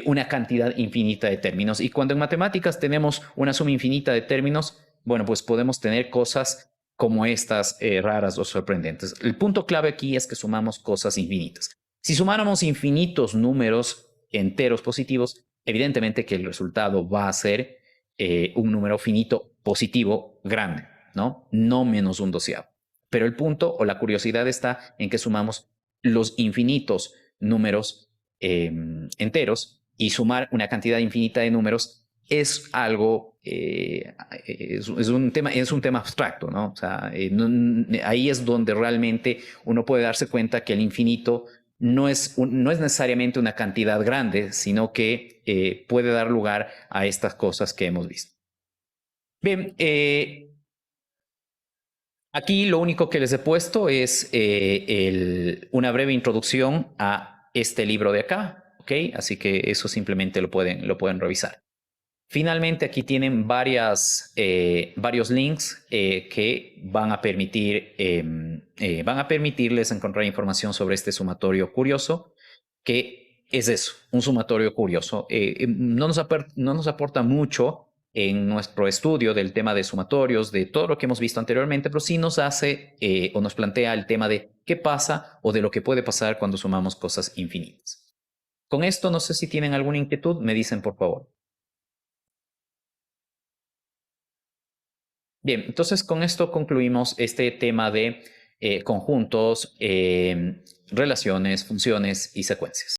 una cantidad infinita de términos. Y cuando en matemáticas tenemos una suma infinita de términos, bueno, pues podemos tener cosas como estas raras o sorprendentes. El punto clave aquí es que sumamos cosas infinitas. Si sumáramos infinitos números enteros positivos, evidentemente que el resultado va a ser un número finito positivo grande, ¿no? No menos un doceavo. Pero el punto o la curiosidad está en que sumamos los infinitos números enteros y sumar una cantidad infinita de números es algo, es un tema abstracto, ¿no? O sea, ahí es donde realmente uno puede darse cuenta que el infinito no es necesariamente una cantidad grande, sino que puede dar lugar a estas cosas que hemos visto. Bien, aquí lo único que les he puesto es una breve introducción a este libro de acá, ¿ok? Así que eso simplemente lo pueden revisar. Finalmente, aquí tienen varios links que van a permitirles encontrar información sobre este sumatorio curioso, que es eso, un sumatorio curioso. No nos aporta mucho en nuestro estudio del tema de sumatorios, de todo lo que hemos visto anteriormente, pero sí nos hace o nos plantea el tema de qué pasa o de lo que puede pasar cuando sumamos cosas infinitas. Con esto, no sé si tienen alguna inquietud, me dicen por favor. Bien, entonces con esto concluimos este tema de conjuntos, relaciones, funciones y secuencias.